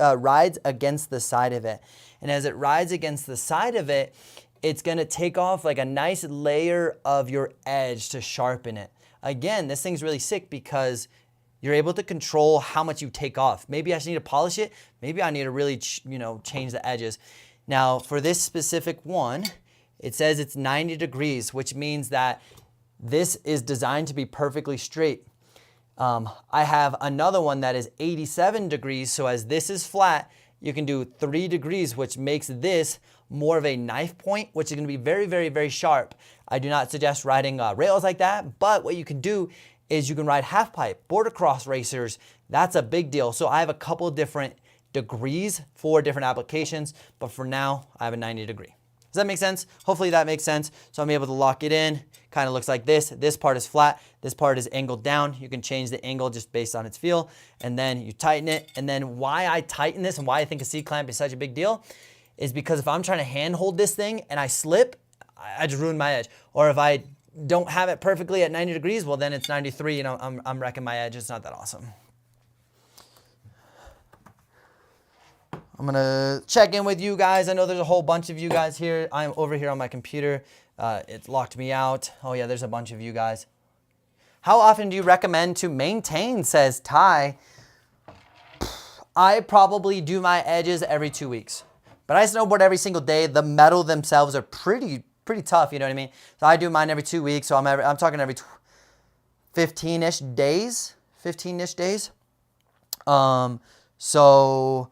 S1: against the side of it. And as it rides against the side of it, it's gonna take off like a nice layer of your edge to sharpen it. Again, this thing's really sick because you're able to control how much you take off. Maybe I just need to polish it. Maybe I need to really, change the edges. Now, for this specific one, it says it's 90 degrees, which means that this is designed to be perfectly straight. I have another one that is 87 degrees. So as this is flat, you can do 3 degrees, which makes this more of a knife point, which is gonna be very, very, very sharp. I do not suggest riding rails like that, but what you can do is you can ride half pipe, border cross racers. That's a big deal. So I have a couple different degrees for different applications, but for now I have a 90 degree. Does that make sense? Hopefully that makes sense. So I'm able to lock it in. Kind of looks like this. This part is flat. This part is angled down. You can change the angle just based on its feel. And then you tighten it. And then why I tighten this and why I think a C-clamp is such a big deal is because if I'm trying to hand hold this thing and I slip, I just ruin my edge. Or if I don't have it perfectly at 90 degrees, well then it's 93, I'm wrecking my edge. It's not that awesome. I'm gonna check in with you guys. I know there's a whole bunch of you guys here. I'm over here on my computer. It locked me out. Oh yeah, there's a bunch of you guys. How often do you recommend to maintain, says Ty? I probably do my edges every 2 weeks. But I snowboard every single day. The metal themselves are pretty tough, you know what I mean? So I do mine every 2 weeks. So I'm talking every 15-ish days. 15-ish days. So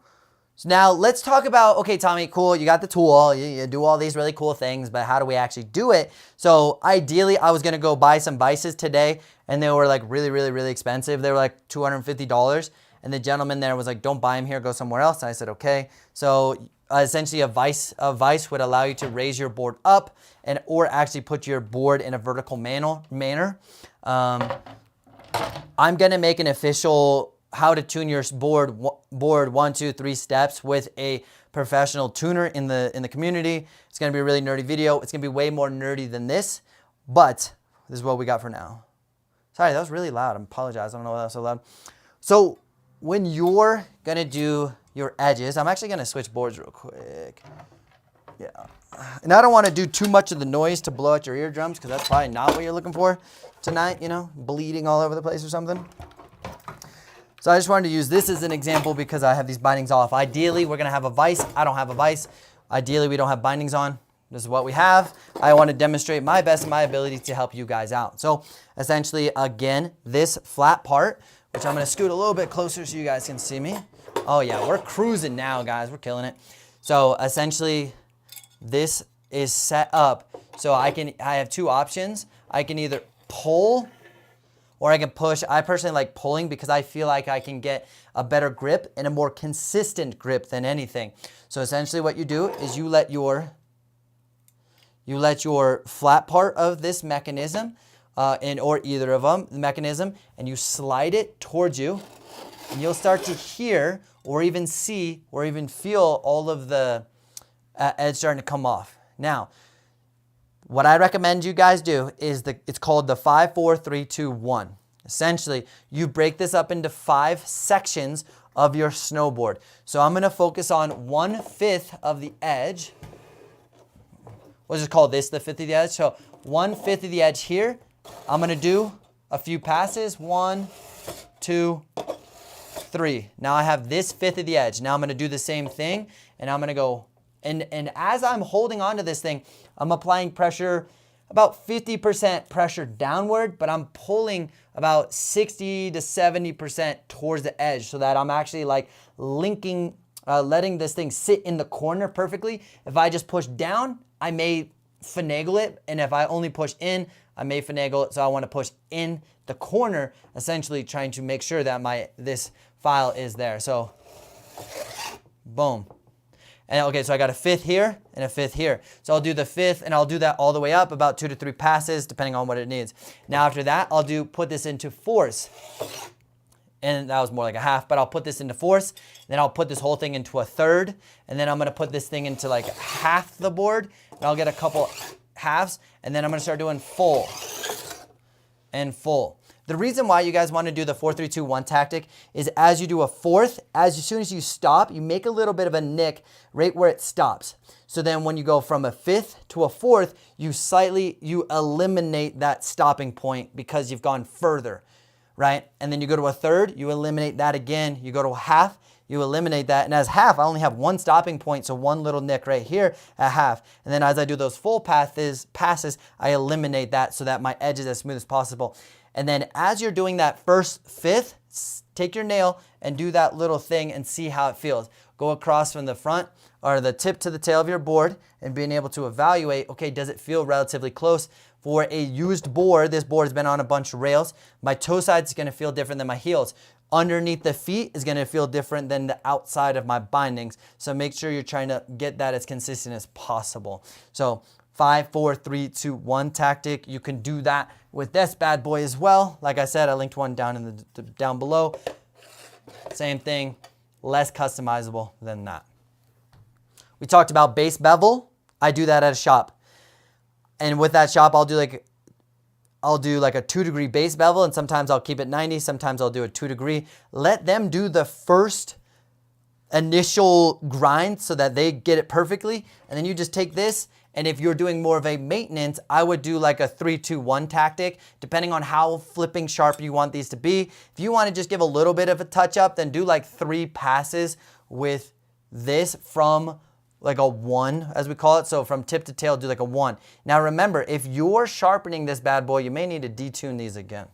S1: So now let's talk about, okay, Tommy, cool, you got the tool, you do all these really cool things, but how do we actually do it? So ideally, I was gonna go buy some vices today, and they were like really, really, really expensive. They were like $250, and the gentleman there was like, don't buy them here, go somewhere else. And I said, okay. So essentially a vice would allow you to raise your board up and or actually put your board in a vertical manner. I'm gonna make an official how to tune your board 1, 2, 3 steps with a professional tuner in the community. It's gonna be a really nerdy video. It's gonna be way more nerdy than this, but this is what we got for now. Sorry, that was really loud. I apologize. I don't know why that was so loud. So when you're gonna do your edges, I'm actually gonna switch boards real quick. Yeah, and I don't want to do too much of the noise to blow out your eardrums, because that's probably not what you're looking for tonight, you know, bleeding all over the place or something. So I just wanted to use this as an example because I have these bindings off. Ideally, we're gonna have a vise. I don't have a vise. Ideally, we don't have bindings on. This is what we have. I want to demonstrate my best and my ability to help you guys out. So essentially, again, this flat part, which I'm gonna scoot a little bit closer so you guys can see me. Oh yeah, we're cruising now, guys. We're killing it. So essentially, this is set up so I have 2 options. I can either pull or I can push. I personally like pulling because I feel like I can get a better grip and a more consistent grip than anything. So essentially what you do is you let your flat part of this mechanism or either of them, the mechanism, and you slide it towards you, and you'll start to hear or even see or even feel all of the edge starting to come off. Now, what I recommend you guys do is it's called the 5, 4, 3, 2, 1. Essentially, you break this up into 5 sections of your snowboard. So I'm gonna focus on 1/5 of the edge. We'll just call this the 5th of the edge. So 1/5 of the edge here. I'm gonna do a few passes. 1, 2, 3. Now I have this 5th of the edge. Now I'm gonna do the same thing, and I'm gonna go. And as I'm holding onto this thing, I'm applying pressure, about 50% pressure downward, but I'm pulling about 60 to 70% towards the edge so that I'm actually like linking, letting this thing sit in the corner perfectly. If I just push down, I may finagle it. And if I only push in, I may finagle it. So I want to push in the corner, essentially trying to make sure that this file is there. So boom. And okay, so I got a 5th here and a 5th here. So I'll do the 5th, and I'll do that all the way up, about 2 to 3 passes, depending on what it needs. Now after that, I'll put this into 4ths. And that was more like a half, but I'll put this into 4ths. Then I'll put this whole thing into a 1/3. And then I'm gonna put this thing into like half the board. And I'll get a couple halves. And then I'm gonna start doing full and full. The reason why you guys want to do the 4, 3, 2, 1 tactic is as you do a 4th, as soon as you stop, you make a little bit of a nick right where it stops. So then when you go from a 5th to a 4th, you eliminate that stopping point because you've gone further, right? And then you go to a 1/3, you eliminate that again. You go to a half, you eliminate that. And as half, I only have 1 stopping point, so 1 little nick right here at half. And then as I do those full passes, I eliminate that so that my edge is as smooth as possible. And then as you're doing that first 5th, take your nail and do that little thing and see how it feels. Go across from the front or the tip to the tail of your board and being able to evaluate, okay, does it feel relatively close? For a used board, this board has been on a bunch of rails. My toe side is gonna feel different than my heels. Underneath the feet is gonna feel different than the outside of my bindings. So make sure you're trying to get that as consistent as possible. So 5, 4, 3, 2, 1 tactic. You can do that with this bad boy as well. Like I said, I linked one down below. Same thing, less customizable than that. We talked about base bevel. I do that at a shop. And with that shop, I'll do like a 2-degree base bevel, and sometimes I'll keep it 90, sometimes I'll do a 2-degree. Let them do the first initial grind so that they get it perfectly, and then you just take this. And if you're doing more of a maintenance, I would do like a 3, 2, 1 tactic, depending on how flipping sharp you want these to be. If you want to just give a little bit of a touch up, then do like 3 passes with this from like a 1, as we call it. So from tip to tail, do like a 1. Now remember, if you're sharpening this bad boy, you may need to detune these again.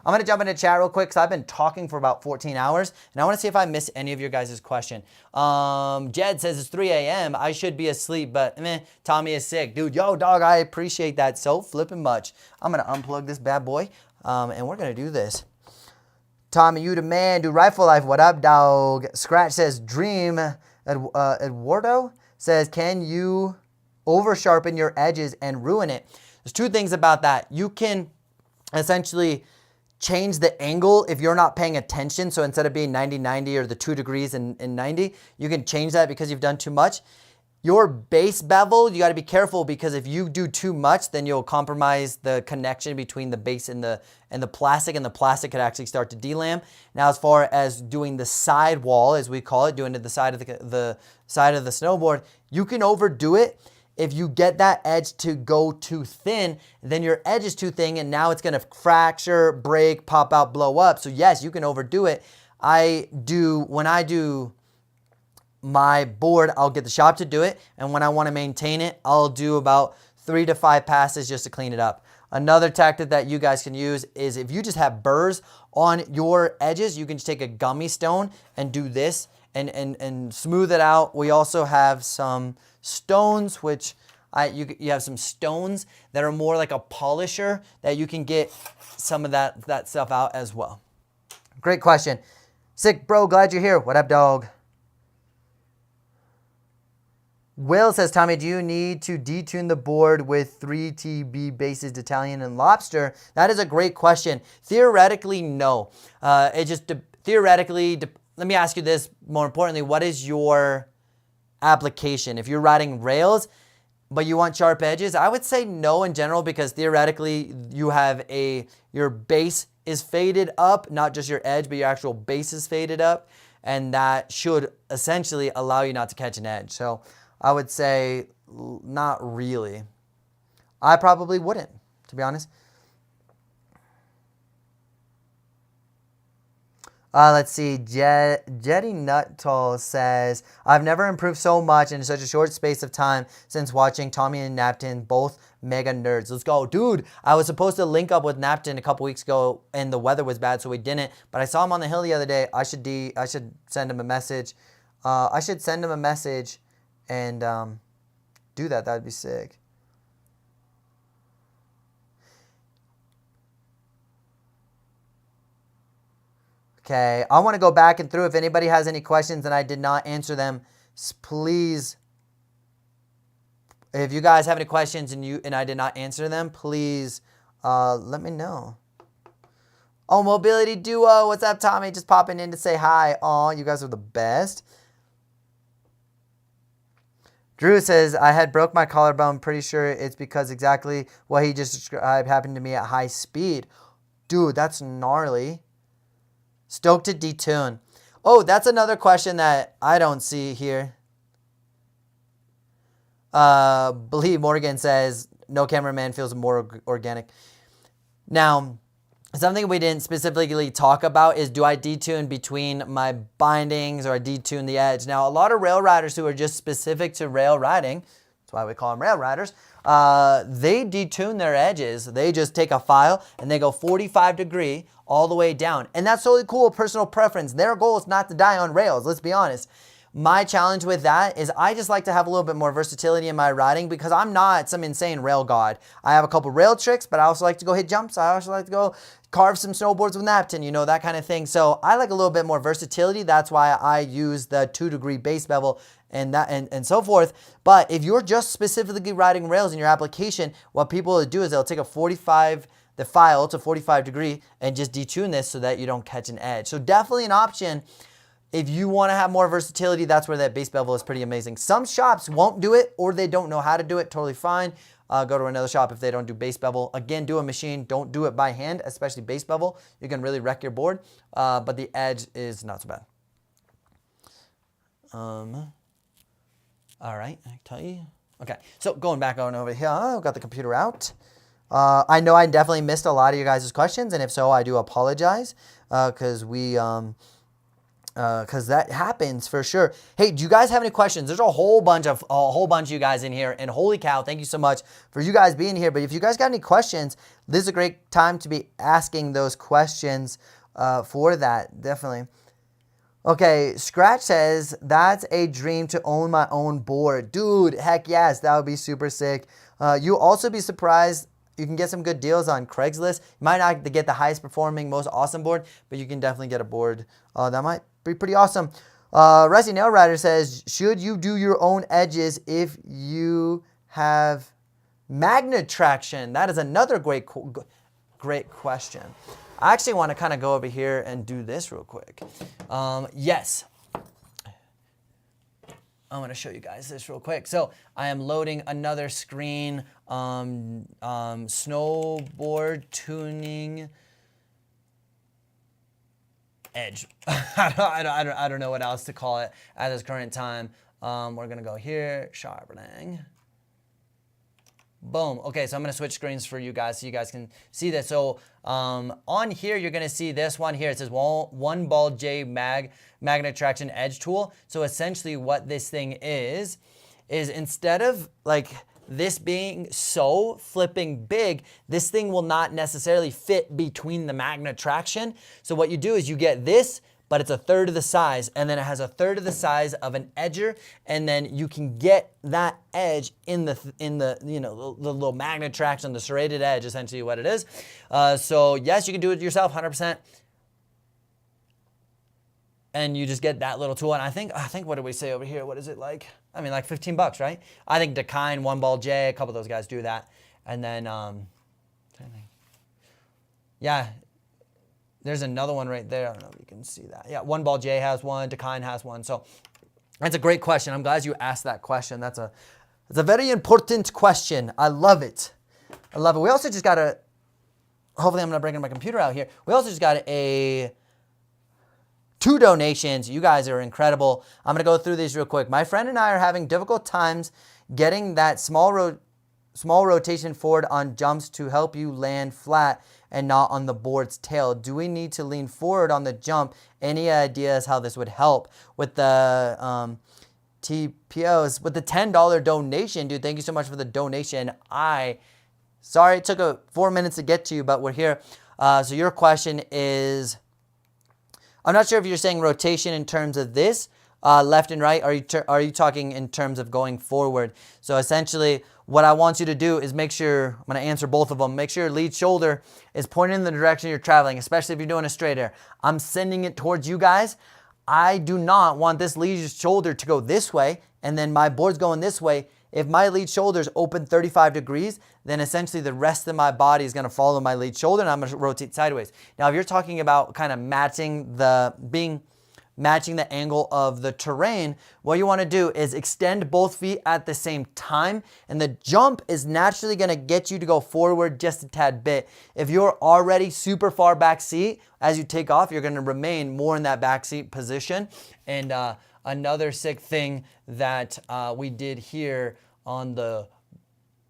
S1: I'm going to jump into chat real quick because I've been talking for about 14 hours, and I want to see if I missed any of your guys' question. Jed says it's 3 a.m. I should be asleep, but Tommy is sick. Dude, yo, dog, I appreciate that so flipping much. I'm going to unplug this bad boy, and we're going to do this. Tommy, you the man. Dude, Rifle Life, what up, dog? Scratch says, Dream. Eduardo says, can you over sharpen your edges and ruin it? There's two things about that. You can essentially change the angle if you're not paying attention. So instead of being 90-90 or the 2 degrees and 90, you can change that because you've done too much. Your base bevel, you got to be careful because if you do too much, then you'll compromise the connection between the base and the plastic, and the plastic could actually start to delam. Now, as far as doing the side wall, as we call it, doing to the side of the side of the snowboard, you can overdo it. If you get that edge to go too thin, then your edge is too thin, and now it's going to fracture, break, pop out, blow up. So yes, you can overdo it. When I do my board, I'll get the shop to do it, and when I want to maintain it, I'll do about 3 to 5 passes just to clean it up. Another tactic that you guys can use is if you just have burrs on your edges, you can just take a gummy stone and do this and smooth it out. We also have some stones, which you have some stones that are more like a polisher that you can get some of that stuff out as well. Great question. Sick bro, glad you're here. What up, dog? Will says, Tommy, do you need to detune the board with 3TB bases, Italian and lobster? That is a great question. Theoretically, no. Theoretically, let me ask you this more importantly, what is your application? If you're riding rails, but you want sharp edges, I would say no in general, because theoretically you have your base is faded up, not just your edge, but your actual base is faded up, and that should essentially allow you not to catch an edge. So I would say not really. I probably wouldn't, to be honest. Let's see. Jetty Nuttall says, I've never improved so much in such a short space of time since watching Tommy and Napton, both mega nerds. Let's go. Dude, I was supposed to link up with Napton a couple weeks ago, and the weather was bad, so we didn't. But I saw him on the hill the other day. I should send him a message. I should send him a message and do that. That'd be sick. Okay, I want to go back and through. If anybody has any questions and I did not answer them, please, if you guys have any questions and I did not answer them, please let me know. Oh, Mobility Duo, what's up, Tommy? Just popping in to say hi. Aw, you guys are the best. Drew says, I had broke my collarbone. Pretty sure it's because exactly what he just described happened to me at high speed. Dude, that's gnarly. Stoked to detune. Oh, that's another question that I don't see here. Believe Morgan says, no cameraman feels more organic. Now, something we didn't specifically talk about is, do I detune between my bindings or I detune the edge? Now, a lot of rail riders who are just specific to rail riding, that's why we call them rail riders, they detune their edges. They just take a file and they go 45 degree all the way down. And that's totally cool, personal preference. Their goal is not to die on rails, let's be honest. My challenge with that is I just like to have a little bit more versatility in my riding because I'm not some insane rail god. I have a couple rail tricks, but I also like to go hit jumps. I also like to go carve some snowboards with Napton, you know, that kind of thing. So I like a little bit more versatility. That's why I use the 2 degree base bevel and so forth. But if you're just specifically riding rails in your application, what people will do is they'll take the file to 45 degree and just detune this so that you don't catch an edge. So definitely an option. If you want to have more versatility, that's where that base bevel is pretty amazing. Some shops won't do it or they don't know how to do it. Totally fine. Go to another shop if they don't do base bevel. Again, do a machine. Don't do it by hand, especially base bevel. You can really wreck your board, but the edge is not so bad. All right, I tell you. Okay, so going back on over here, I've got the computer out. I know I definitely missed a lot of you guys' questions, and if so, I do apologize because we because that happens for sure. Hey, do you guys have any questions? There's a whole bunch of you guys in here, and holy cow, thank you so much for you guys being here. But if you guys got any questions, this is a great time to be asking those questions for that, definitely. Okay, Scratch says, that's a dream to own my own board. Dude, heck yes, that would be super sick. You'll also be surprised. You can get some good deals on Craigslist. You might not get the highest performing, most awesome board, but you can definitely get a board. That might be pretty awesome. Rusty Nail Rider says, should you do your own edges if you have magnet traction? That is another great question. I actually want to kind of go over here and do this real quick. Yes. I'm going to show you guys this real quick. So I am loading another screen, snowboard tuning edge. I don't know what else to call it at this current time. We're going to go here, sharpening. Boom. Okay, so I'm going to switch screens for you guys so you guys can see this. So on here, you're going to see this one here. It says one ball J magnet traction edge tool. So essentially what this thing is instead of like this being so flipping big, this thing will not necessarily fit between the magnet traction. So what you do is you get this, but it's a third of the size, and then it has a third of the size of an edger, and then you can get that edge in the you know, the little magnet traction, the serrated edge, essentially what it is. So yes, you can do it yourself 100%. And you just get that little tool. And I think what did we say over here? What is it like? I mean, like 15 bucks, right? I think Detuning, One Ball J, a couple of those guys do that. And then, yeah, there's another one right there. I don't know if you can see that. Yeah, One Ball J has one, Detuning has one. So that's a great question. I'm glad you asked that question. It's a very important question. I love it. I love it. We also just got hopefully I'm going to bring my computer out here. We also just got 2 donations. You guys are incredible. I'm going to go through these real quick. My friend and I are having difficult times getting that small rotation forward on jumps to help you land flat and not on the board's tail. Do we need to lean forward on the jump? Any ideas how this would help? With the TPOs, with the $10 donation, dude, thank you so much for the donation. Sorry it took 4 minutes to get to you, but we're here. So your question is, I'm not sure if you're saying rotation in terms of this, left and right. Are you talking in terms of going forward? So essentially, what I want you to do is make sure, I'm going to answer both of them. Make sure your lead shoulder is pointing in the direction you're traveling, especially if you're doing a straight air. I'm sending it towards you guys. I do not want this lead shoulder to go this way, and then my board's going this way. If my lead shoulder is open 35 degrees, then essentially the rest of my body is going to follow my lead shoulder, and I'm going to rotate sideways. Now, if you're talking about kind of matching the angle of the terrain, what you want to do is extend both feet at the same time, and the jump is naturally going to get you to go forward just a tad bit. If you're already super far back seat, as you take off, you're going to remain more in that back seat position. And another sick thing that we did here on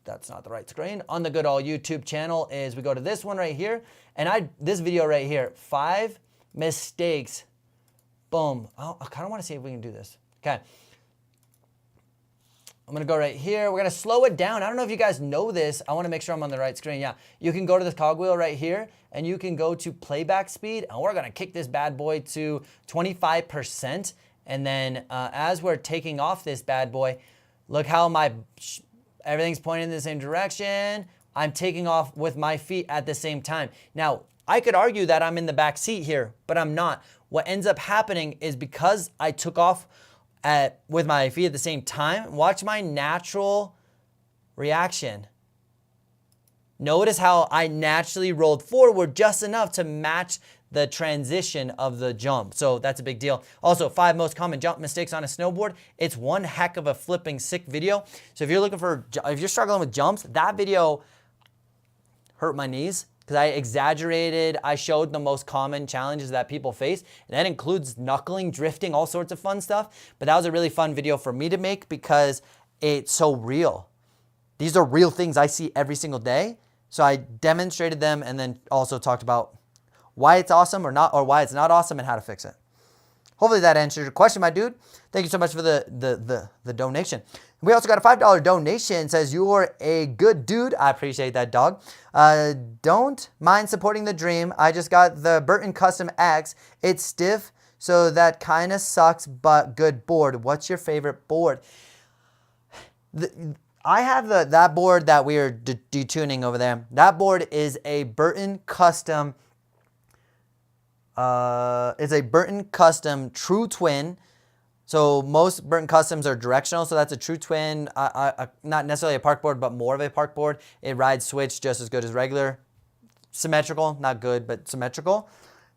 S1: that's not the right screen, on the good old YouTube channel is we go to this one right here, and this video right here, 5 mistakes. Boom. Oh, I kind of want to see if we can do this. Okay. I'm going to go right here. We're going to slow it down. I don't know if you guys know this. I want to make sure I'm on the right screen. Yeah. You can go to this cogwheel right here, and you can go to playback speed, and we're going to kick this bad boy to 25%. And then as we're taking off this bad boy, look how everything's pointing in the same direction. I'm taking off with my feet at the same time. Now, I could argue that I'm in the back seat here, but I'm not. What ends up happening is because I took off with my feet at the same time, watch my natural reaction. Notice how I naturally rolled forward just enough to match the transition of the jump. So that's a big deal. Also, 5 most common jump mistakes on a snowboard. It's one heck of a flipping sick video. So if you're struggling with jumps, that video hurt my knees because I exaggerated. I showed the most common challenges that people face. And that includes knuckling, drifting, all sorts of fun stuff. But that was a really fun video for me to make because it's so real. These are real things I see every single day. So I demonstrated them and then also talked about why it's awesome or not, or why it's not awesome and how to fix it. Hopefully that answers your question, my dude. Thank you so much for the donation. We also got a $5 donation. It says, you're a good dude. I appreciate that, dog. Don't mind supporting the dream. I just got the Burton Custom X. It's stiff, so that kind of sucks, but good board. What's your favorite board? I have that board that we are detuning over there. That board is a Burton Custom. It's a Burton Custom True Twin. So most Burton Customs are directional, so that's a True Twin. Not necessarily a park board, but more of a park board. It rides switch just as good as regular. Symmetrical, not good, but symmetrical.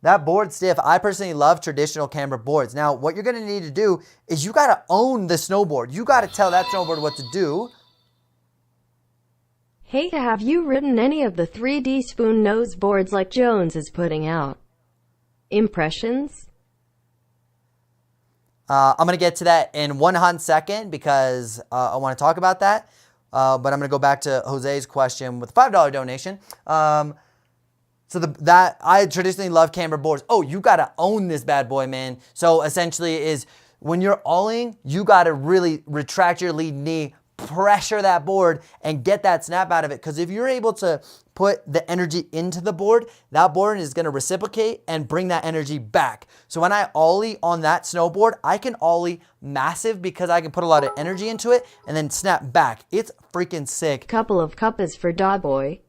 S1: That board stiff. I personally love traditional camber boards. Now, what you're going to need to do is you got to own the snowboard. You got to tell that snowboard what to do.
S2: Hey, have you ridden any of the 3D spoon nose boards like Jones is putting out? Impressions?
S1: I'm going to get to that in one hot second because I want to talk about that. But I'm going to go back to Jose's question with a $5 donation. That I traditionally love camber boards. Oh, you got to own this bad boy, man. So essentially is when you're alling, you got to really retract your lead knee, pressure that board and get that snap out of it. Because if you're able to put the energy into the board, that board is going to reciprocate and bring that energy back. So when I ollie on that snowboard, I can ollie massive because I can put a lot of energy into it and then snap back. It's freaking sick.
S2: Couple of cuppas for Dawboy.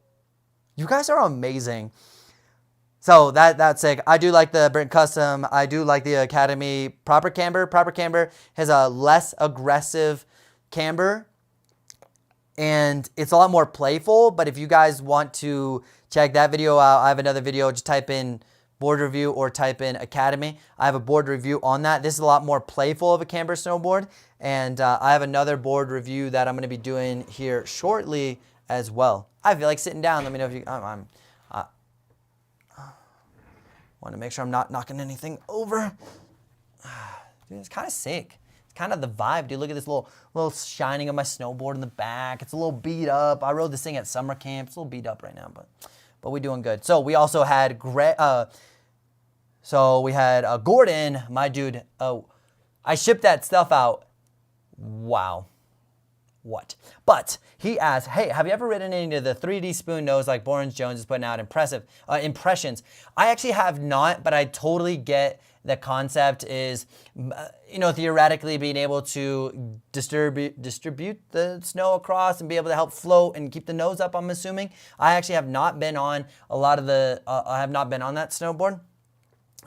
S1: You guys are amazing. So that's sick. I do like the Burton Custom. I do like the Academy Proper Camber. Proper Camber has a less aggressive camber. And it's a lot more playful, but if you guys want to check that video out, I have another video. Just type in board review or type in Academy. I have a board review on that. This is a lot more playful of a camber snowboard. And I have another board review that I'm going to be doing here shortly as well. I feel like sitting down. Let me know if you... want to make sure I'm not knocking anything over. Dude, it's kind of sick. Kind of the vibe, dude. Look at this little shining of my snowboard in the back. It's a little beat up. I rode this thing at summer camp. It's a little beat up right now, but we're doing good. So we also had Gordon, my dude. Oh, I shipped that stuff out. Wow. What? But he asked, hey, have you ever ridden any of the 3D spoon nose like Boris Jones is putting out impressions? I actually have not, but I totally get the concept is, theoretically being able to distribute the snow across and be able to help float and keep the nose up, I'm assuming. I actually have not been on I have not been on that snowboard.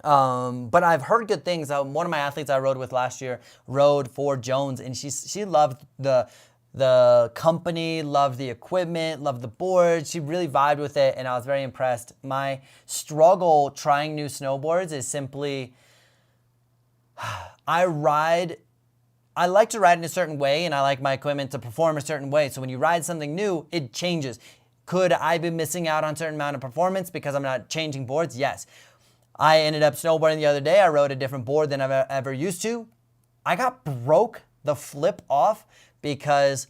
S1: But I've heard good things. One of my athletes I rode with last year rode for Jones, and she loved the company, loved the equipment, loved the board. She really vibed with it, and I was very impressed. My struggle trying new snowboards is simply I like to ride in a certain way, and I like my equipment to perform a certain way. So when you ride something new, it changes. Could I be missing out on a certain amount of performance because I'm not changing boards? Yes. I ended up snowboarding the other day. I rode a different board than I've ever used to. I broke the flip off because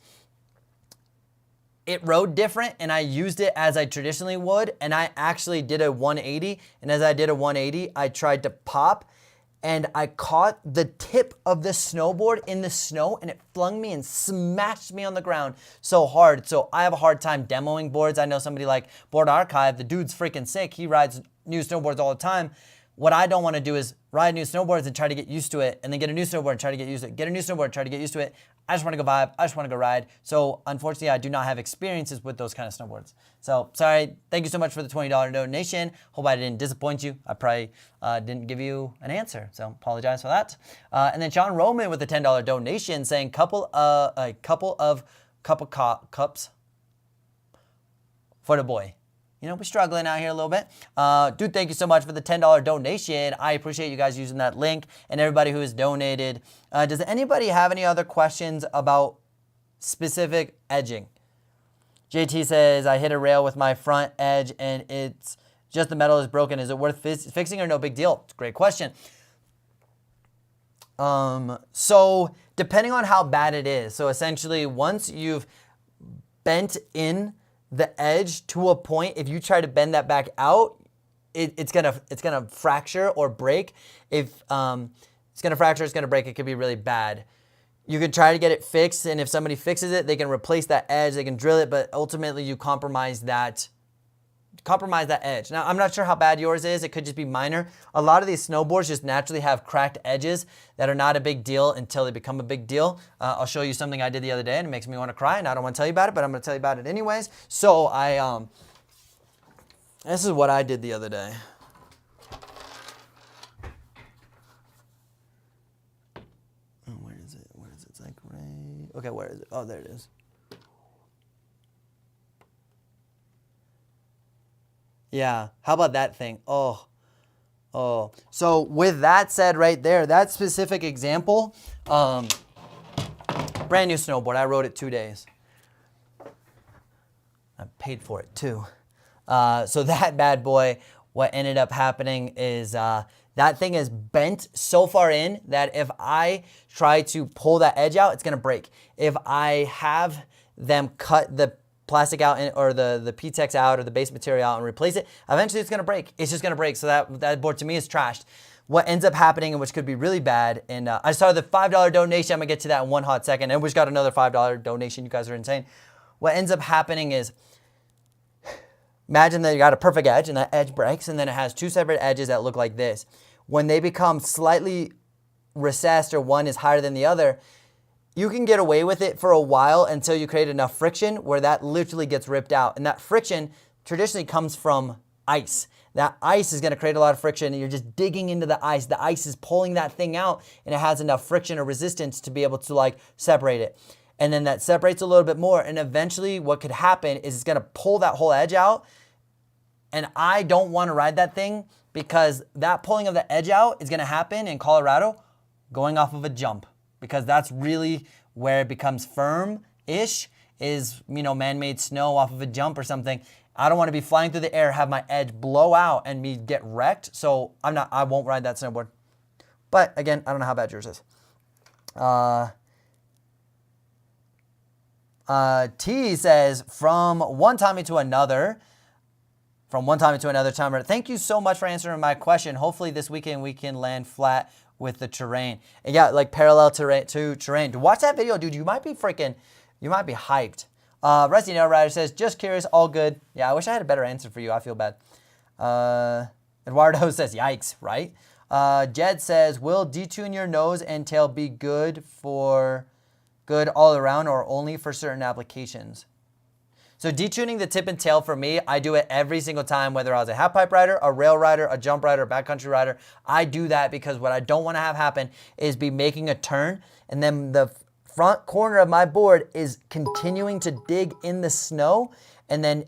S1: it rode different and I used it as I traditionally would, and I actually did a 180, and as I did a 180, I tried to pop and I caught the tip of the snowboard in the snow and it flung me and smashed me on the ground so hard. So I have a hard time demoing boards. I know somebody like Board Archive, the dude's freaking sick. He rides new snowboards all the time. What I don't want to do is ride new snowboards and try to get used to it, and then get a new snowboard and try to get used to it. Get a new snowboard and try to get used to it. I just want to go vibe. I just want to go ride. So unfortunately, I do not have experiences with those kind of snowboards. So sorry. Thank you so much for the $20 donation. Hope I didn't disappoint you. I probably didn't give you an answer. So apologize for that. And then John Roman with the $10 donation saying a couple of cups for the boy. We're struggling out here a little bit. Dude, thank you so much for the $10 donation. I appreciate you guys using that link and everybody who has donated. Does anybody have any other questions about specific edging? JT says, I hit a rail with my front edge and it's just the metal is broken. Is it worth fixing or no big deal? Great question. So depending on how bad it is. So essentially once you've bent in the edge to a point, if you try to bend that back out, it's gonna fracture or break. If It's going to fracture, it's going to break, it could be really bad. You can try to get it fixed, and if somebody fixes it, they can replace that edge, they can drill it, but ultimately you compromise that edge. Now, I'm not sure how bad yours is. It could just be minor. A lot of these snowboards just naturally have cracked edges that are not a big deal until they become a big deal. I'll show you something I did the other day, and it makes me want to cry, and I don't want to tell you about it, but I'm going to tell you about it anyways. So this is what I did the other day. Oh, where is it? Where is it? It's like right. Okay, where is it? Oh, there it is. Yeah, how about that thing? Oh. So with that said right there, that specific example, brand new snowboard. I rode it 2 days. I paid for it too. So that bad boy, what ended up happening is that thing is bent so far in that if I try to pull that edge out, it's going to break. If I have them cut the plastic out or the PTEX out or the base material out and replace it, eventually it's going to break. It's just going to break. So that board to me is trashed. What ends up happening, and which could be really bad, and I started the $5 donation. I'm going to get to that in one hot second. And we just got another $5 donation. You guys are insane. What ends up happening is, imagine that you got a perfect edge and that edge breaks, and then it has two separate edges that look like this. When they become slightly recessed or one is higher than the other, you can get away with it for a while until you create enough friction where that literally gets ripped out. And that friction traditionally comes from ice. That ice is going to create a lot of friction, and you're just digging into the ice. The ice is pulling that thing out, and it has enough friction or resistance to be able to like separate it. And then that separates a little bit more, and eventually what could happen is it's going to pull that whole edge out. And I don't want to ride that thing because that pulling of the edge out is going to happen in Colorado going off of a jump, because that's really where it becomes firm-ish is, man-made snow off of a jump or something. I don't want to be flying through the air, have my edge blow out and me get wrecked. So I won't ride that snowboard. But again, I don't know how bad yours is. T says, from one Tommy to another, timer. Thank you so much for answering my question. Hopefully this weekend we can land flat with the terrain. And yeah, like parallel terrain to terrain. To watch that video, dude, you might be hyped. Rusty Nail Rider says, just curious, all good. Yeah, I wish I had a better answer for you. I feel bad. Eduardo says, yikes, right? Jed says, will detune your nose and tail be good all around or only for certain applications? So detuning the tip and tail for me, I do it every single time, whether I was a half pipe rider, a rail rider, a jump rider, a backcountry rider. I do that because what I don't want to have happen is be making a turn and then the front corner of my board is continuing to dig in the snow, and then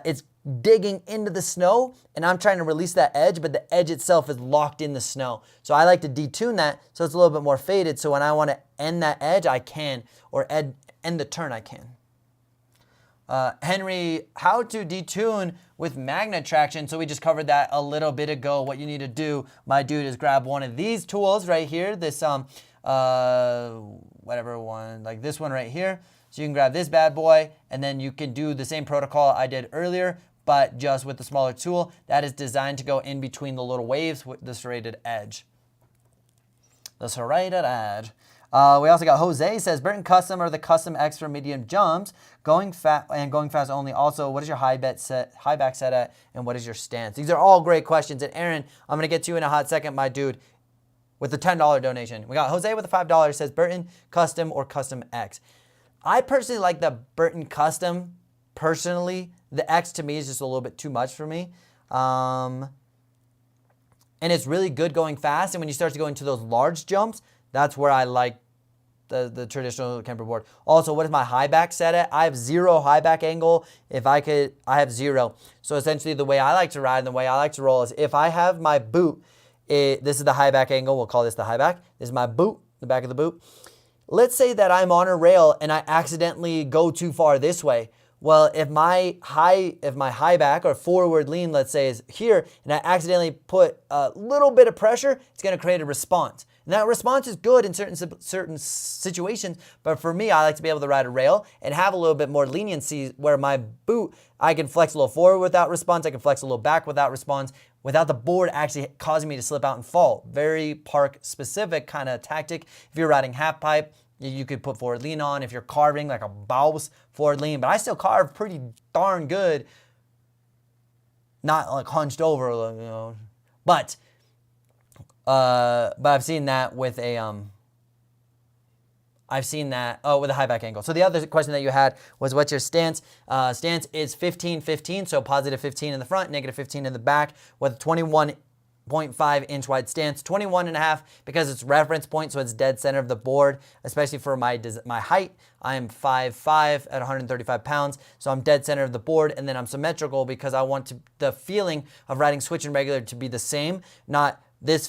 S1: it's digging into the snow and I'm trying to release that edge, but the edge itself is locked in the snow. So I like to detune that so it's a little bit more faded, so when I want to end that edge, I can, or end the turn, I can. Henry, how to detune with magnet traction. So we just covered that a little bit ago. What you need to do, my dude, is grab one of these tools right here. This, whatever one, like this one right here. So you can grab this bad boy, and then you can do the same protocol I did earlier, but just with the smaller tool that is designed to go in between the little waves with the serrated edge. The serrated edge. We also got Jose says, Burton Custom or the Custom X for medium jumps, going fast only. Also, what is your high back set at, and what is your stance? These are all great questions. And Aaron, I'm going to get to you in a hot second, my dude, with the $10 donation. We got Jose with the $5, says Burton Custom or Custom X. I personally like the Burton Custom. Personally, the X to me is just a little bit too much for me. And it's really good going fast. And when you start to go into those large jumps, that's where I like the traditional camper board. Also, what is my high back set at? I have 0 high back angle. I have 0. So essentially the way I like to ride and the way I like to roll is if I have my boot, this is the high back angle. We'll call this the high back. This is my boot, the back of the boot. Let's say that I'm on a rail and I accidentally go too far this way. Well, if my high back or forward lean, let's say, is here, and I accidentally put a little bit of pressure, it's going to create a response. And that response is good in certain situations, but for me, I like to be able to ride a rail and have a little bit more leniency where my boot, I can flex a little forward without response, I can flex a little back without response, without the board actually causing me to slip out and fall. Very park specific kind of tactic. If you're riding half pipe, you could put forward lean on. If you're carving like a Baus forward lean, but I still carve pretty darn good. Not like hunched over, you know. But I've seen that with a with a high back angle. So the other question that you had was what's your stance? Stance is 15-15, so positive 15 in the front, negative 15 in the back with a 21.5 inch wide stance, 21.5 because it's reference point, so it's dead center of the board, especially for my height. I am 5'5" at 135 pounds, so I'm dead center of the board, and then I'm symmetrical because I want the feeling of riding switch and regular to be the same, not this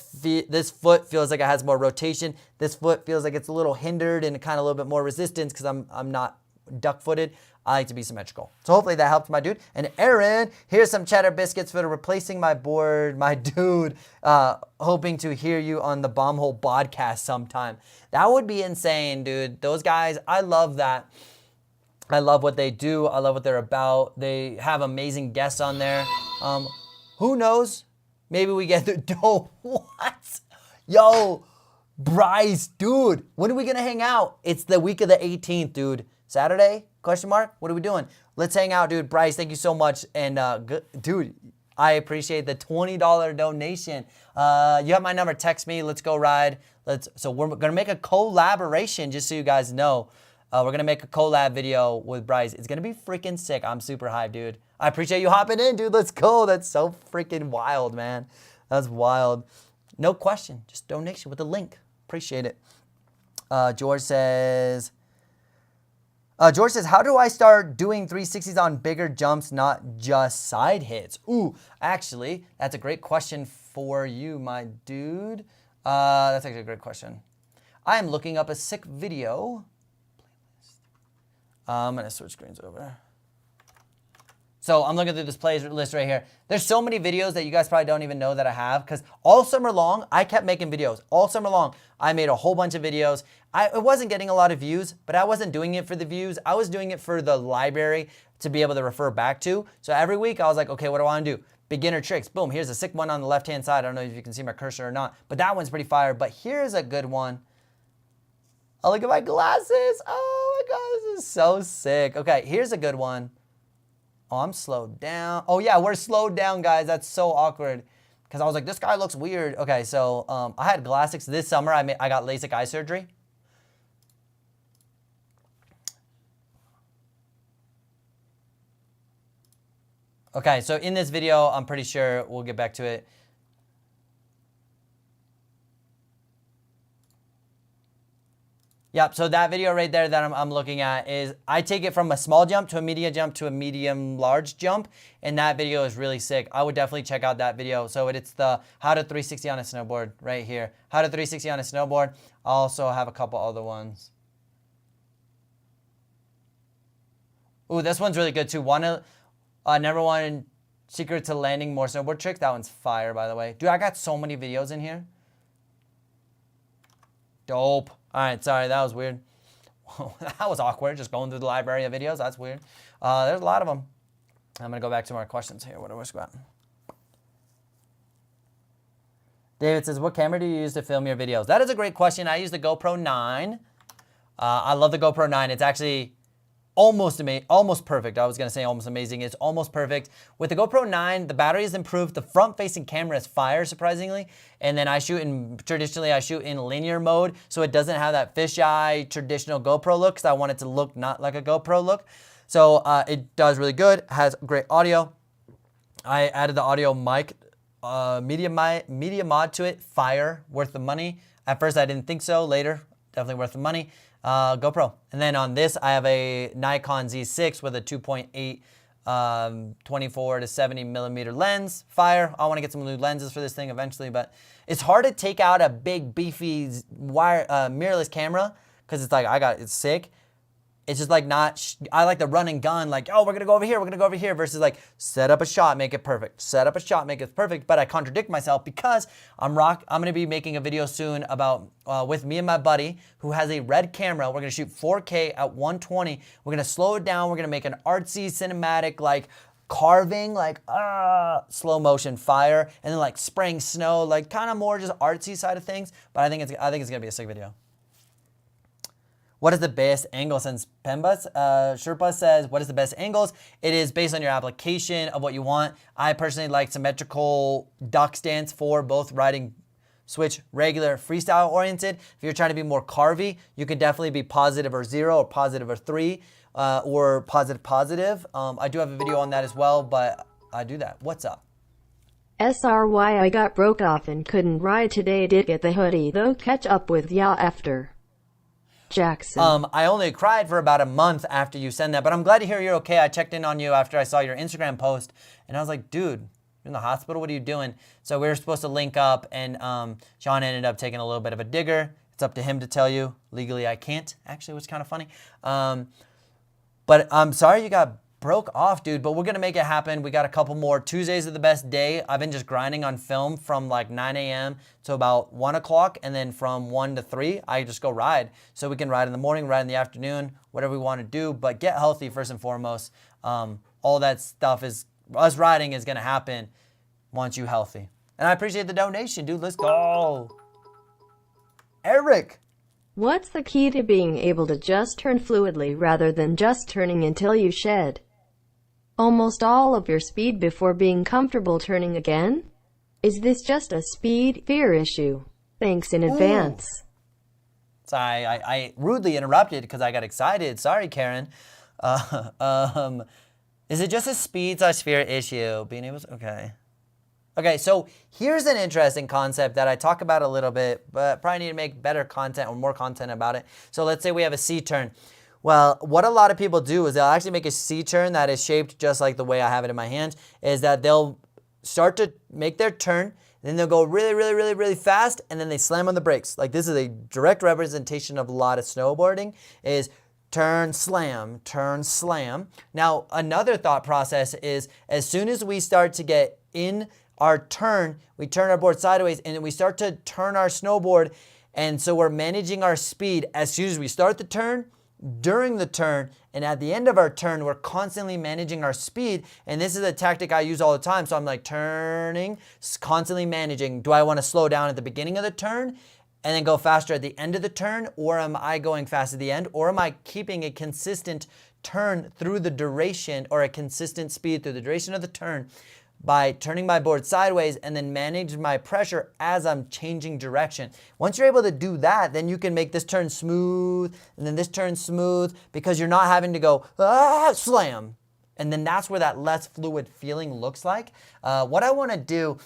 S1: foot feels like it has more rotation. This foot feels like it's a little hindered and kind of a little bit more resistance because I'm not duck-footed. I like to be symmetrical. So hopefully that helped my dude. And Aaron, here's some cheddar biscuits for replacing my board, my dude. Hoping to hear you on the Bombhole podcast sometime. That would be insane, dude. Those guys, I love that. I love what they do. I love what they're about. They have amazing guests on there. Who knows? Maybe we get the dough. What? Yo, Bryce, dude, when are we going to hang out? It's the week of the 18th, dude. Saturday? Question mark? What are we doing? Let's hang out, dude. Bryce, thank you so much. And, dude, I appreciate the $20 donation. You have my number. Text me. Let's go ride. So we're going to make a collaboration, just so you guys know. We're going to make a collab video with Bryce. It's going to be freaking sick. I'm super hyped, dude. I appreciate you hopping in, dude. Let's go. That's so freaking wild, man. That's wild. No question. Just donation with a link. Appreciate it. George says, how do I start doing 360s on bigger jumps, not just side hits? Ooh, actually, that's a great question for you, my dude. That's actually a great question. I am looking up a sick video. I'm going to switch screens over. So I'm looking through this playlist right here. There's so many videos that you guys probably don't even know that I have because all summer long, I kept making videos. All summer long, I made a whole bunch of videos. It wasn't getting a lot of views, but I wasn't doing it for the views. I was doing it for the library to be able to refer back to. So every week I was like, okay, what do I want to do? Beginner tricks. Boom, here's a sick one on the left-hand side. I don't know if you can see my cursor or not, but that one's pretty fire. But here's a good one. Oh, look at my glasses. Oh my God, this is so sick. Okay, here's a good one. Oh, I'm slowed down. Oh yeah, we're slowed down, guys. That's so awkward. Because I was like, this guy looks weird. Okay, so I had Glassix this summer. I got LASIK eye surgery. Okay, so in this video, I'm pretty sure we'll get back to it. Yep, so that video right there that I'm looking at is I take it from a small jump to a medium large jump, and that video is really sick. I would definitely check out that video. So it's the how to 360 on a snowboard right here. How to 360 on a snowboard. I also have a couple other ones. Ooh, this one's really good too. Number one secret to landing more snowboard tricks. That one's fire, by the way. Dude, I got so many videos in here. Dope. All right, sorry, that was weird. That was awkward, just going through the library of videos. That's weird. There's a lot of them. I'm going to go back to more questions here. What do we got? David says, what camera do you use to film your videos? That is a great question. I use the GoPro 9. I love the GoPro 9. It's actually almost perfect. I was going to say almost amazing. It's almost perfect. With the GoPro 9, the battery is improved. The front-facing camera is fire, surprisingly. And then traditionally I shoot in linear mode, so it doesn't have that fisheye traditional GoPro look, because I want it to look not like a GoPro look. So it does really good. Has great audio. I added the audio mic, media mod to it. Fire, worth the money. At first I didn't think so. Later, definitely worth the money. GoPro. And then on this, I have a Nikon Z6 with a 2.8 24 to 70 millimeter lens. Fire. I want to get some new lenses for this thing eventually, but it's hard to take out a big beefy mirrorless camera because it's like it's sick. it's just like not, I like the run and gun, like, oh, we're going to go over here, we're going to go over here, versus like set up a shot, make it perfect. Set up a shot, make it perfect. But I contradict myself because I'm going to be making a video soon about, with me and my buddy who has a red camera. We're going to shoot 4K at 120. We're going to slow it down. We're going to make an artsy cinematic, like carving, like slow motion fire, and then like spraying snow, like kind of more just artsy side of things. But I think it's going to be a sick video. What is the best angle? Since Pembas, Sherpa says, what is the best angles? It is based on your application of what you want. I personally like symmetrical duck stance for both riding switch, regular, freestyle oriented. If you're trying to be more carvy, you can definitely be positive or 0 or positive or 3 or positive. I do have a video on that as well, but I do that. What's up?
S2: SRY, I got broke off and couldn't ride today. Did get the hoodie though. Catch up with ya after. Jackson.
S1: I only cried for about a month after you sent that, but I'm glad to hear you're okay. I checked in on you after I saw your Instagram post, and I was like, dude, you're in the hospital? What are you doing? So we were supposed to link up, and Sean ended up taking a little bit of a digger. It's up to him to tell you. Legally, I can't, actually, which is kind of funny. But I'm sorry you got broke off, dude, but we're going to make it happen. We got a couple more. Tuesdays are the best day. I've been just grinding on film from like 9 a.m. to about 1 o'clock, and then from 1 to 3, I just go ride. So we can ride in the morning, ride in the afternoon, whatever we want to do, but get healthy first and foremost. All that stuff is, us riding is going to happen once you healthy. And I appreciate the donation, dude. Let's go. Eric.
S2: What's the key to being able to just turn fluidly rather than just turning until you shed almost all of your speed before being comfortable turning again? Is this just a speed fear issue? Thanks in advance.
S1: Sorry, I rudely interrupted because I got excited. Sorry, Karen. Is it just a speed/fear issue? Being able to, okay. Okay, so here's an interesting concept that I talk about a little bit, but probably need to make better content or more content about it. So let's say we have a C-turn. Well, what a lot of people do is they'll actually make a C-turn that is shaped just like the way I have it in my hand, is that they'll start to make their turn, then they'll go really, really, really, really fast, and then they slam on the brakes. Like this is a direct representation of a lot of snowboarding, is turn, slam, turn, slam. Now, another thought process is as soon as we start to get in our turn, we turn our board sideways, and then we start to turn our snowboard, and so we're managing our speed as soon as we start the turn, during the turn, and at the end of our turn, we're constantly managing our speed. And this is a tactic I use all the time. So I'm like turning, constantly managing. Do I want to slow down at the beginning of the turn and then go faster at the end of the turn? Or am I going fast at the end? Or am I keeping a consistent turn through the duration, or a consistent speed through the duration of the turn, by turning my board sideways and then manage my pressure as I'm changing direction? Once you're able to do that, then you can make this turn smooth and then this turn smooth, because you're not having to go, slam. And then that's where that less fluid feeling looks like. What I want to do,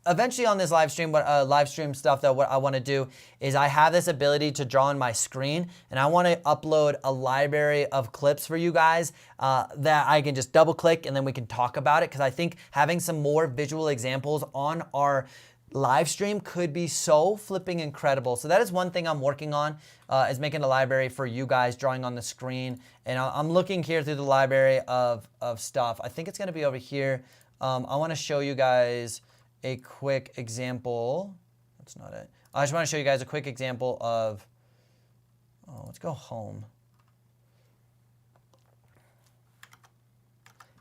S1: eventually on this live stream, live stream stuff, that what I want to do is I have this ability to draw on my screen, and I want to upload a library of clips for you guys that I can just double click and then we can talk about it, because I think having some more visual examples on our live stream could be so flipping incredible. So that is one thing I'm working on, is making a library for you guys, drawing on the screen. And I'm looking here through the library of stuff. I think it's going to be over here. I want to show you guys a quick example. That's not it. I just want to show you guys a quick example of, let's go home.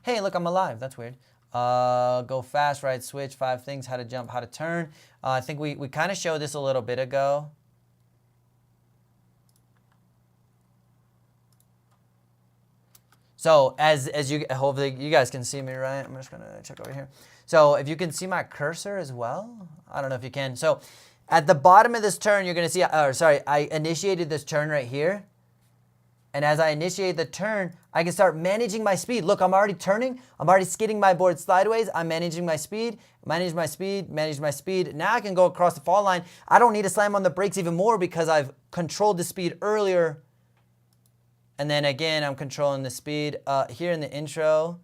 S1: Hey, look, I'm alive. That's weird. Go fast, ride, switch, 5 things, how to jump, how to turn. I think we kind of showed this a little bit ago. So as you, hopefully you guys can see me, right? I'm just gonna check over here. So if you can see my cursor as well, I don't know if you can. So at the bottom of this turn, you're gonna see, I initiated this turn right here. And as I initiate the turn, I can start managing my speed. Look, I'm already turning. I'm already skidding my board sideways. I'm managing my speed, manage my speed, manage my speed. Now I can go across the fall line. I don't need to slam on the brakes even more because I've controlled the speed earlier. And then again, I'm controlling the speed here in the intro.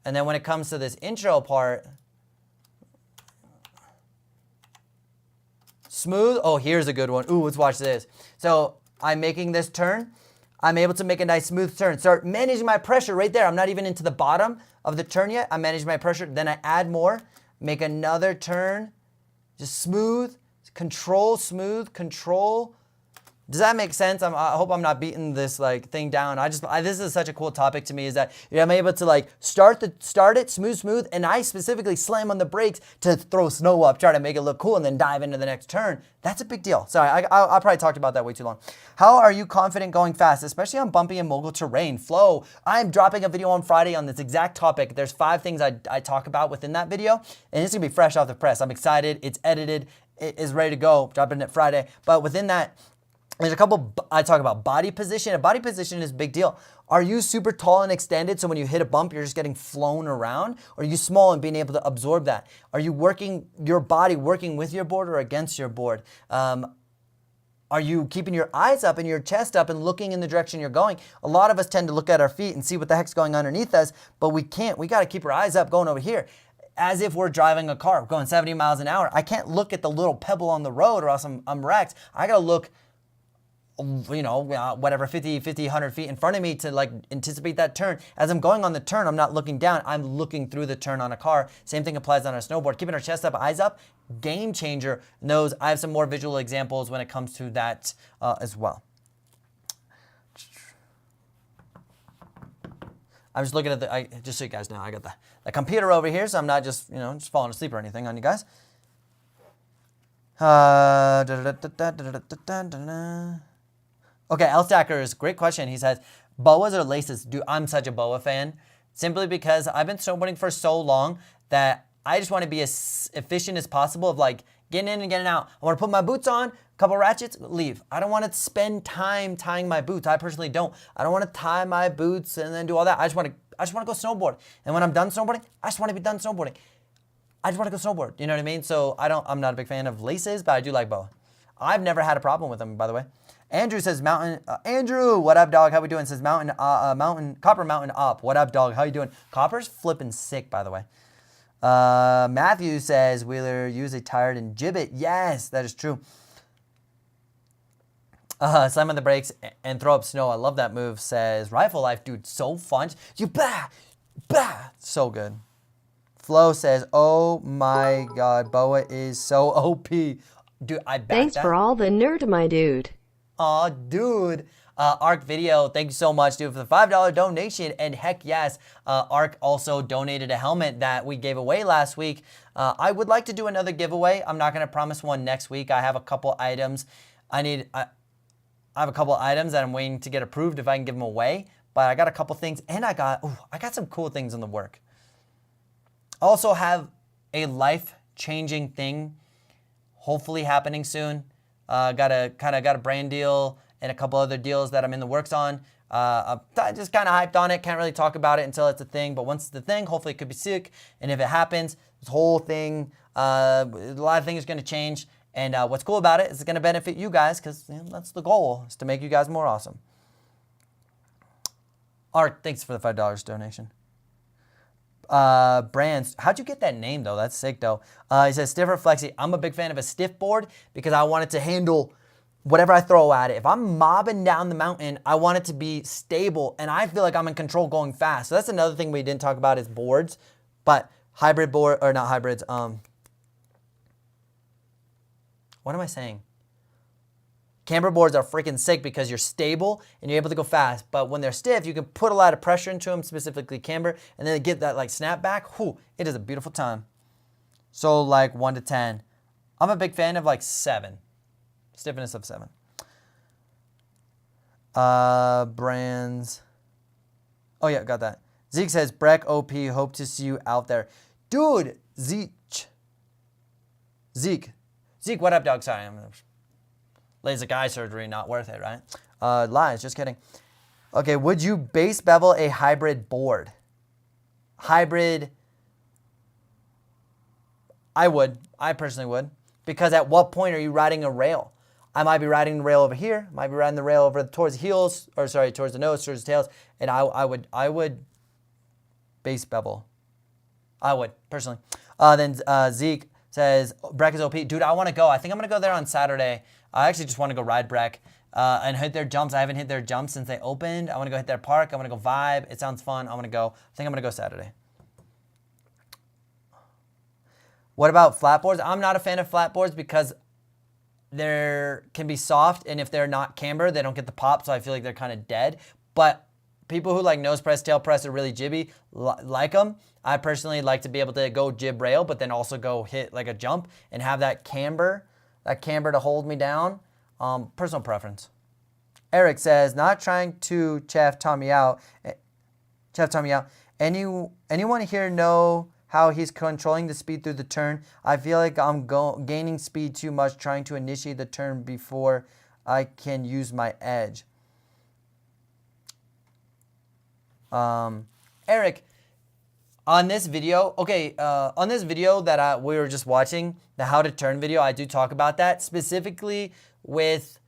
S1: And then when it comes to this intro part, smooth. Oh, here's a good one. Ooh, let's watch this. So I'm making this turn. I'm able to make a nice smooth turn. Start managing my pressure right there. I'm not even into the bottom of the turn yet. I'm managing my pressure. Then I add more, make another turn, just smooth, control, smooth, control. Does that make sense? I hope I'm not beating this like thing down. This is such a cool topic to me, is that I'm able to like start it smooth, and I specifically slam on the brakes to throw snow up, try to make it look cool, and then dive into the next turn. That's a big deal. Sorry, I probably talked about that way too long. How are you confident going fast, especially on bumpy and mogul terrain? Flow. I'm dropping a video on Friday on this exact topic. There's 5 things I talk about within that video, and it's gonna be fresh off the press. I'm excited. It's edited. It is ready to go. Dropping it Friday. But within that, there's a couple, I talk about body position. A body position is a big deal. Are you super tall and extended, so when you hit a bump, you're just getting flown around? Or are you small and being able to absorb that? Are you working your body, working with your board or against your board? Are you keeping your eyes up and your chest up and looking in the direction you're going? A lot of us tend to look at our feet and see what the heck's going underneath us, but we can't. We got to keep our eyes up going over here, as if we're driving a car going 70 miles an hour. I can't look at the little pebble on the road or else I'm wrecked. I got to look, whatever, 50, 100 feet in front of me to like anticipate that turn. As I'm going on the turn, I'm not looking down. I'm looking through the turn on a car. Same thing applies on our snowboard. Keeping our chest up, eyes up, game changer. Those, I have some more visual examples when it comes to that as well. I'm just looking at just so you guys know, I got the computer over here, so I'm not just, just falling asleep or anything on you guys. Okay, L Stackers, great question. He says, boas or laces? Dude, I'm such a boa fan, simply because I've been snowboarding for so long that I just want to be as efficient as possible of like getting in and getting out. I want to put my boots on, a couple ratchets, leave. I don't want to spend time tying my boots. I personally don't. I don't want to tie my boots and then do all that. I just want to go snowboard. And when I'm done snowboarding, I just want to be done snowboarding. I just want to go snowboard. You know what I mean? So I'm not a big fan of laces, but I do like boa. I've never had a problem with them, by the way. Andrew says Andrew, what up, dog? How we doing? Says Copper Mountain up. What up, dog? How you doing? Copper's flipping sick, by the way. Matthew says, Wheeler, use a tired and gibbet. Yes, that is true. Slam on the brakes and throw up snow. I love that move. Says Rifle Life, dude, so fun. You bah, so good. Flo says, oh my God, boa is so OP. Dude, I back
S2: Thanks
S1: that.
S2: for all the nerd, my dude.
S1: Aw, dude. Arc Video, thank you so much, dude, for the $5 donation. And heck yes, Arc also donated a helmet that we gave away last week. I would like to do another giveaway. I'm not going to promise one next week. I have a couple items. I have a couple items that I'm waiting to get approved if I can give them away. But I got a couple things, and I got some cool things in the work. I also have a life-changing thing hopefully happening soon. Got a brand deal and a couple other deals that I'm in the works on. I'm just kind of hyped on it. Can't really talk about it until it's a thing. But once it's the thing, hopefully it could be sick. And if it happens, this whole thing, a lot of things are going to change. And what's cool about it is it's going to benefit you guys, because that's the goal, is to make you guys more awesome. Art, thanks for the $5 donation. Brands, how'd you get that name though? That's sick though. He says stiff or flexi. I'm a big fan of a stiff board because I want it to handle whatever I throw at it. If I'm mobbing down the mountain, I want it to be stable, and I feel like I'm in control going fast. So that's another thing we didn't talk about is boards, but hybrid board, or not hybrids. What am I saying? Camber boards are freaking sick because you're stable and you're able to go fast. But when they're stiff, you can put a lot of pressure into them, specifically camber, and then get that like snap back. Whew, it is a beautiful time. So like 1 to 10. I'm a big fan of like 7. Stiffness of 7. Brands. Oh yeah, got that. Zeke says, Breck OP, hope to see you out there. Dude, Zeke, what up, dog? Sorry, I'm LASIK eye surgery, not worth it, right? Lies, just kidding. Okay, would you base bevel a hybrid board? Hybrid, I would. I personally would. Because at what point are you riding a rail? I might be riding the rail over here. Might be riding the rail over towards the heels, or sorry, towards the nose, towards the tails. And I would base bevel. I would, personally. Then Zeke says, Breck is OP. Dude, I want to go. I think I'm going to go there on Saturday. I actually just want to go ride Breck. and hit their jumps. I haven't hit their jumps since they opened. I want to go hit their park. I want to go vibe. It sounds fun. I think I'm going to go Saturday. What about flat boards? I'm not a fan of flat boards because they can be soft, and if they're not camber, they don't get the pop, so I feel like they're kind of dead. But people who like nose press, tail press are really jibby, like them. I personally like to be able to go jib rail, but then also go hit like a jump and have that camber to hold me down. Personal preference. Eric says, not trying to chaff Tommy out. Anyone here know how he's controlling the speed through the turn? I feel like I'm gaining speed too much trying to initiate the turn before I can use my edge. Eric, on this video, on this video that we were just watching, the how to turn video, I do talk about that specifically with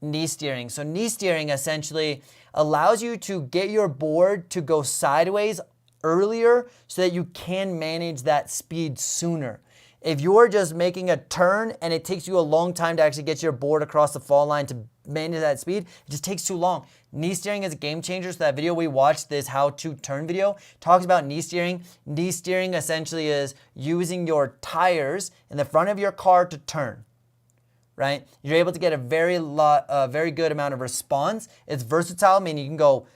S1: knee steering. So knee steering essentially allows you to get your board to go sideways earlier so that you can manage that speed sooner. If you're just making a turn and it takes you a long time to actually get your board across the fall line to manage that speed, it just takes too long. Knee steering is a game changer. So that video we watched, this how to turn video, talks about knee steering. Knee steering essentially is using your tires in the front of your car to turn, right? You're able to get a very good amount of response. It's versatile, meaning you can go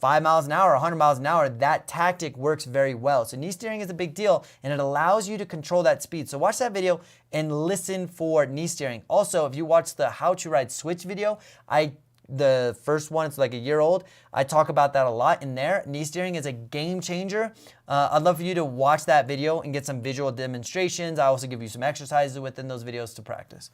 S1: 5 miles an hour, 100 miles an hour. That tactic works very well. So knee steering is a big deal, and it allows you to control that speed. So watch that video and listen for knee steering. Also, if you watch the how to ride switch video, the first one, it's like a year old. I talk about that a lot in there. Knee steering is a game changer. I'd love for you to watch that video and get some visual demonstrations. I also give you some exercises within those videos to practice.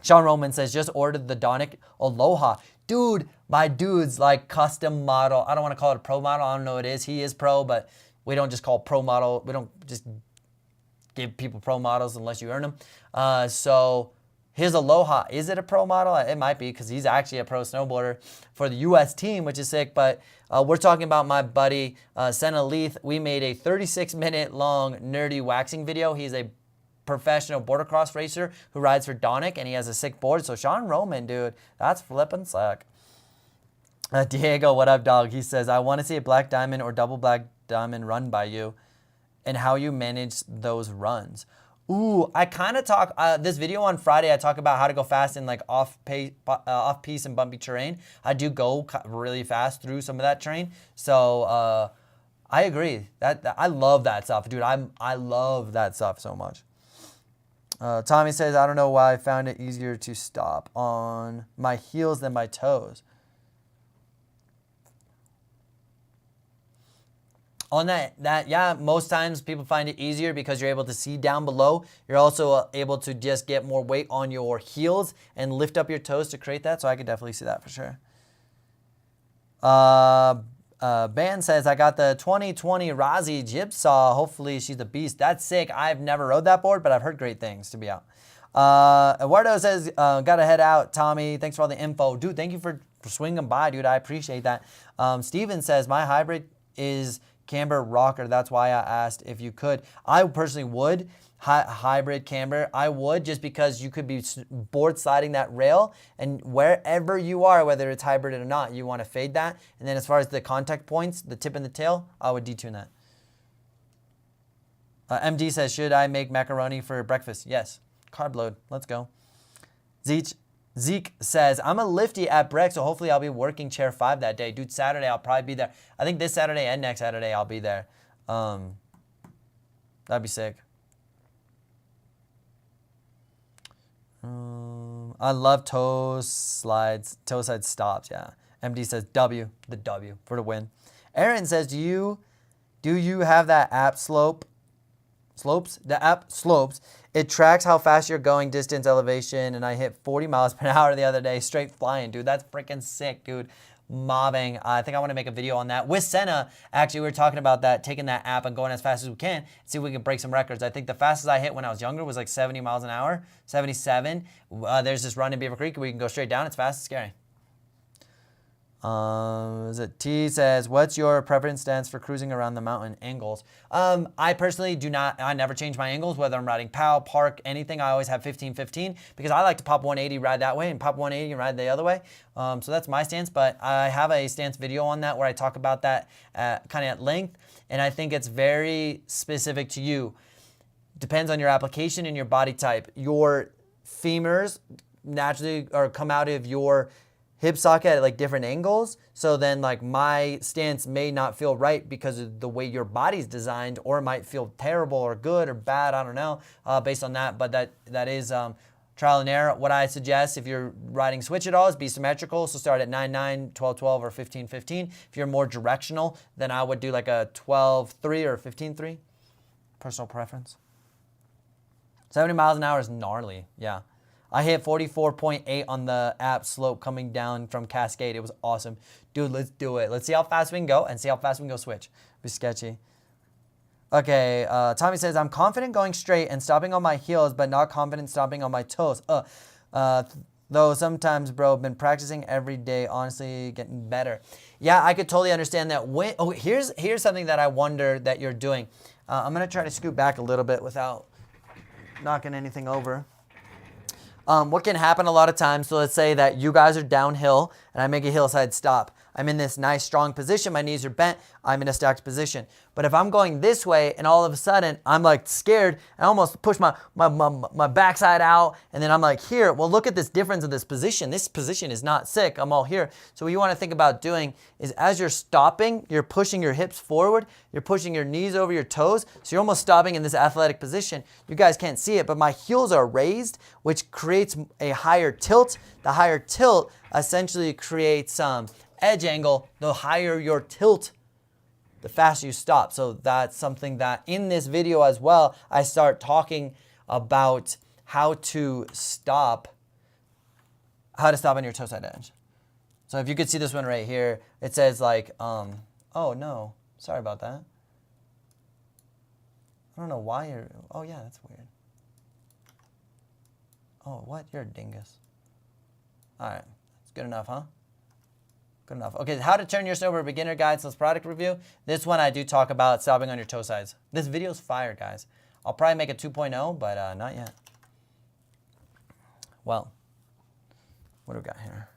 S1: Sean Roman says, just ordered the Donic Aloha. Dude, my dude's like custom model. I don't want to call it a pro model. I don't know what it is. He is pro, but we don't just call pro model. We don't just give people pro models unless you earn them. So his Aloha, is it a pro model? It might be because he's actually a pro snowboarder for the U.S. team, which is sick. But we're talking about my buddy, Senna Leith. We made a 36-minute long nerdy waxing video. He's a professional border cross racer who rides for Donic, and he has a sick board. So Sean Roman, dude, that's flippin' sick. Diego, what up, dog? He says, I want to see a black diamond or double black diamond run by you and how you manage those runs. Ooh, I kind of talk, this video on Friday, I talk about how to go fast in like off-piste and bumpy terrain. I do go really fast through some of that terrain. So I agree. I love that stuff, dude. I love that stuff so much. Tommy says, I don't know why I found it easier to stop on my heels than my toes. On that, yeah, most times people find it easier because you're able to see down below. You're also able to just get more weight on your heels and lift up your toes to create that. So I could definitely see that for sure. Ben says, I got the 2020 Rozzy Jibsaw. Hopefully she's a beast. That's sick. I've never rode that board, but I've heard great things to be out. Eduardo says, gotta head out. Tommy, thanks for all the info. Dude, thank you for swinging by, dude. I appreciate that. Steven says, my hybrid is camber rocker. That's why I asked if you could. I personally would. Hybrid camber, I would, just because you could be board sliding that rail, and wherever you are, whether it's hybrid or not, you want to fade that. And then as far as the contact points, the tip and the tail, I would detune that. MD says, should I make macaroni for breakfast? Yes. Carb load. Let's go. Zeke says, I'm a lifty at Breck, so hopefully I'll be working chair 5 that day. Dude, Saturday I'll probably be there. I think this Saturday and next Saturday I'll be there. That'd be sick. I love toe side stops. Yeah. MD says the W for the win. Aaron says, do you have that app slopes? The app Slopes. It tracks how fast you're going, distance, elevation, and I hit 40 miles per hour the other day, straight flying, dude. That's freaking sick, dude. Mobbing. I think I want to make a video on that. With Senna, actually, we were talking about that, taking that app and going as fast as we can, see if we can break some records. I think the fastest I hit when I was younger was like 70 miles an hour, 77. There's this run in Beaver Creek. We can go straight down. It's fast. It's scary. Is it T says, what's your preference stance for cruising around the mountain angles? I personally do not, I never change my angles, whether I'm riding POW, park, anything. I always have 15-15 because I like to pop 180, ride that way, and pop 180 and ride the other way. So that's my stance, but I have a stance video on that where I talk about that kind of at length. And I think it's very specific to you. Depends on your application and your body type. Your femurs naturally or come out of your hip socket at like different angles. So then like my stance may not feel right because of the way your body's designed, or it might feel terrible or good or bad. I don't know, based on that. But that is trial and error. What I suggest if you're riding switch at all is be symmetrical. So start at 9-9, 12-12, or 15-15. If you're more directional, then I would do like a 12-3 or 15-3. Personal preference. 70 miles an hour is gnarly. Yeah. I hit 44.8 on the app slope coming down from Cascade. It was awesome. Dude, let's do it. Let's see how fast we can go and see how fast we can go switch. Be sketchy. Okay, Tommy says, I'm confident going straight and stopping on my heels, but not confident stopping on my toes. Though sometimes, bro, been practicing every day, honestly, getting better. Yeah, I could totally understand that. Here's something that I wonder that you're doing. I'm going to try to scoot back a little bit without knocking anything over. What can happen a lot of times, so let's say that you guys are downhill and I make a hillside stop. I'm in this nice strong position, my knees are bent, I'm in a stacked position. But if I'm going this way and all of a sudden I'm like scared, I almost push my backside out and then I'm like here, well look at this difference of this position. This position is not sick, I'm all here. So what you want to think about doing is as you're stopping, you're pushing your hips forward, you're pushing your knees over your toes, so you're almost stopping in this athletic position. You guys can't see it, but my heels are raised, which creates a higher tilt. The higher tilt essentially creates edge angle. The higher your tilt, the faster you stop. So that's something that in this video as well, I start talking about how to stop on your toe side edge. So if you could see this one right here, it says like, oh no, sorry about that. I don't know why you're, oh yeah, that's weird. Oh, what? You're a dingus. All right, that's good enough, huh? Good enough. Okay, how to turn your snowboard beginner guide / product review. This one I do talk about stopping on your toe sides. This video's fire, guys. I'll probably make a 2.0, but not yet. Well, what do we got here?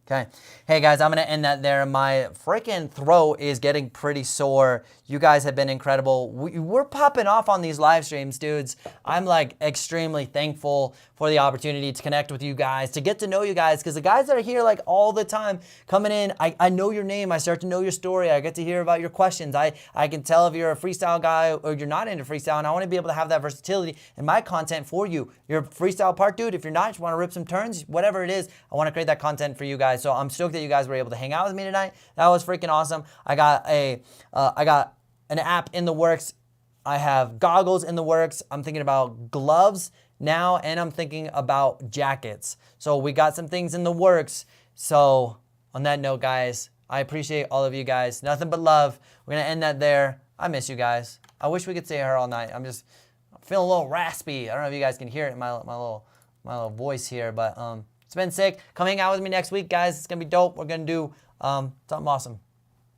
S1: Okay. Hey guys, I'm going to end that there. My freaking throat is getting pretty sore. You guys have been incredible. We're popping off on these live streams, dudes. I'm like extremely thankful for the opportunity to connect with you guys, to get to know you guys, because the guys that are here like all the time coming in, I know your name. I start to know your story. I get to hear about your questions. I can tell if you're a freestyle guy or you're not into freestyle, and I want to be able to have that versatility in my content for you. You're a freestyle part dude. If you're not, you want to rip some turns, whatever it is, I want to create that content for you guys. So I'm stoked that you guys were able to hang out with me tonight. That was freaking awesome. I got an app in the works. I have goggles in the works. I'm thinking about gloves now, and I'm thinking about jackets. So we got some things in the works. So on that note, guys, I appreciate all of you guys. Nothing but love. We're gonna end that there. I miss you guys. I wish we could stay here all night. I'm feeling a little raspy. I don't know if you guys can hear it in my little voice here, but it's been sick. Come hang out with me next week, guys. It's gonna be dope. We're gonna do something awesome.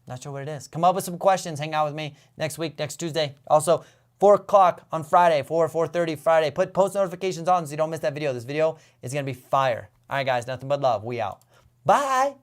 S1: Not sure what it is. Come up with some questions. Hang out with me next week, next Tuesday. Also, 4 o'clock on Friday, 4:30 Friday. Put post notifications on so you don't miss that video. This video is gonna be fire. All right, guys. Nothing but love. We out. Bye.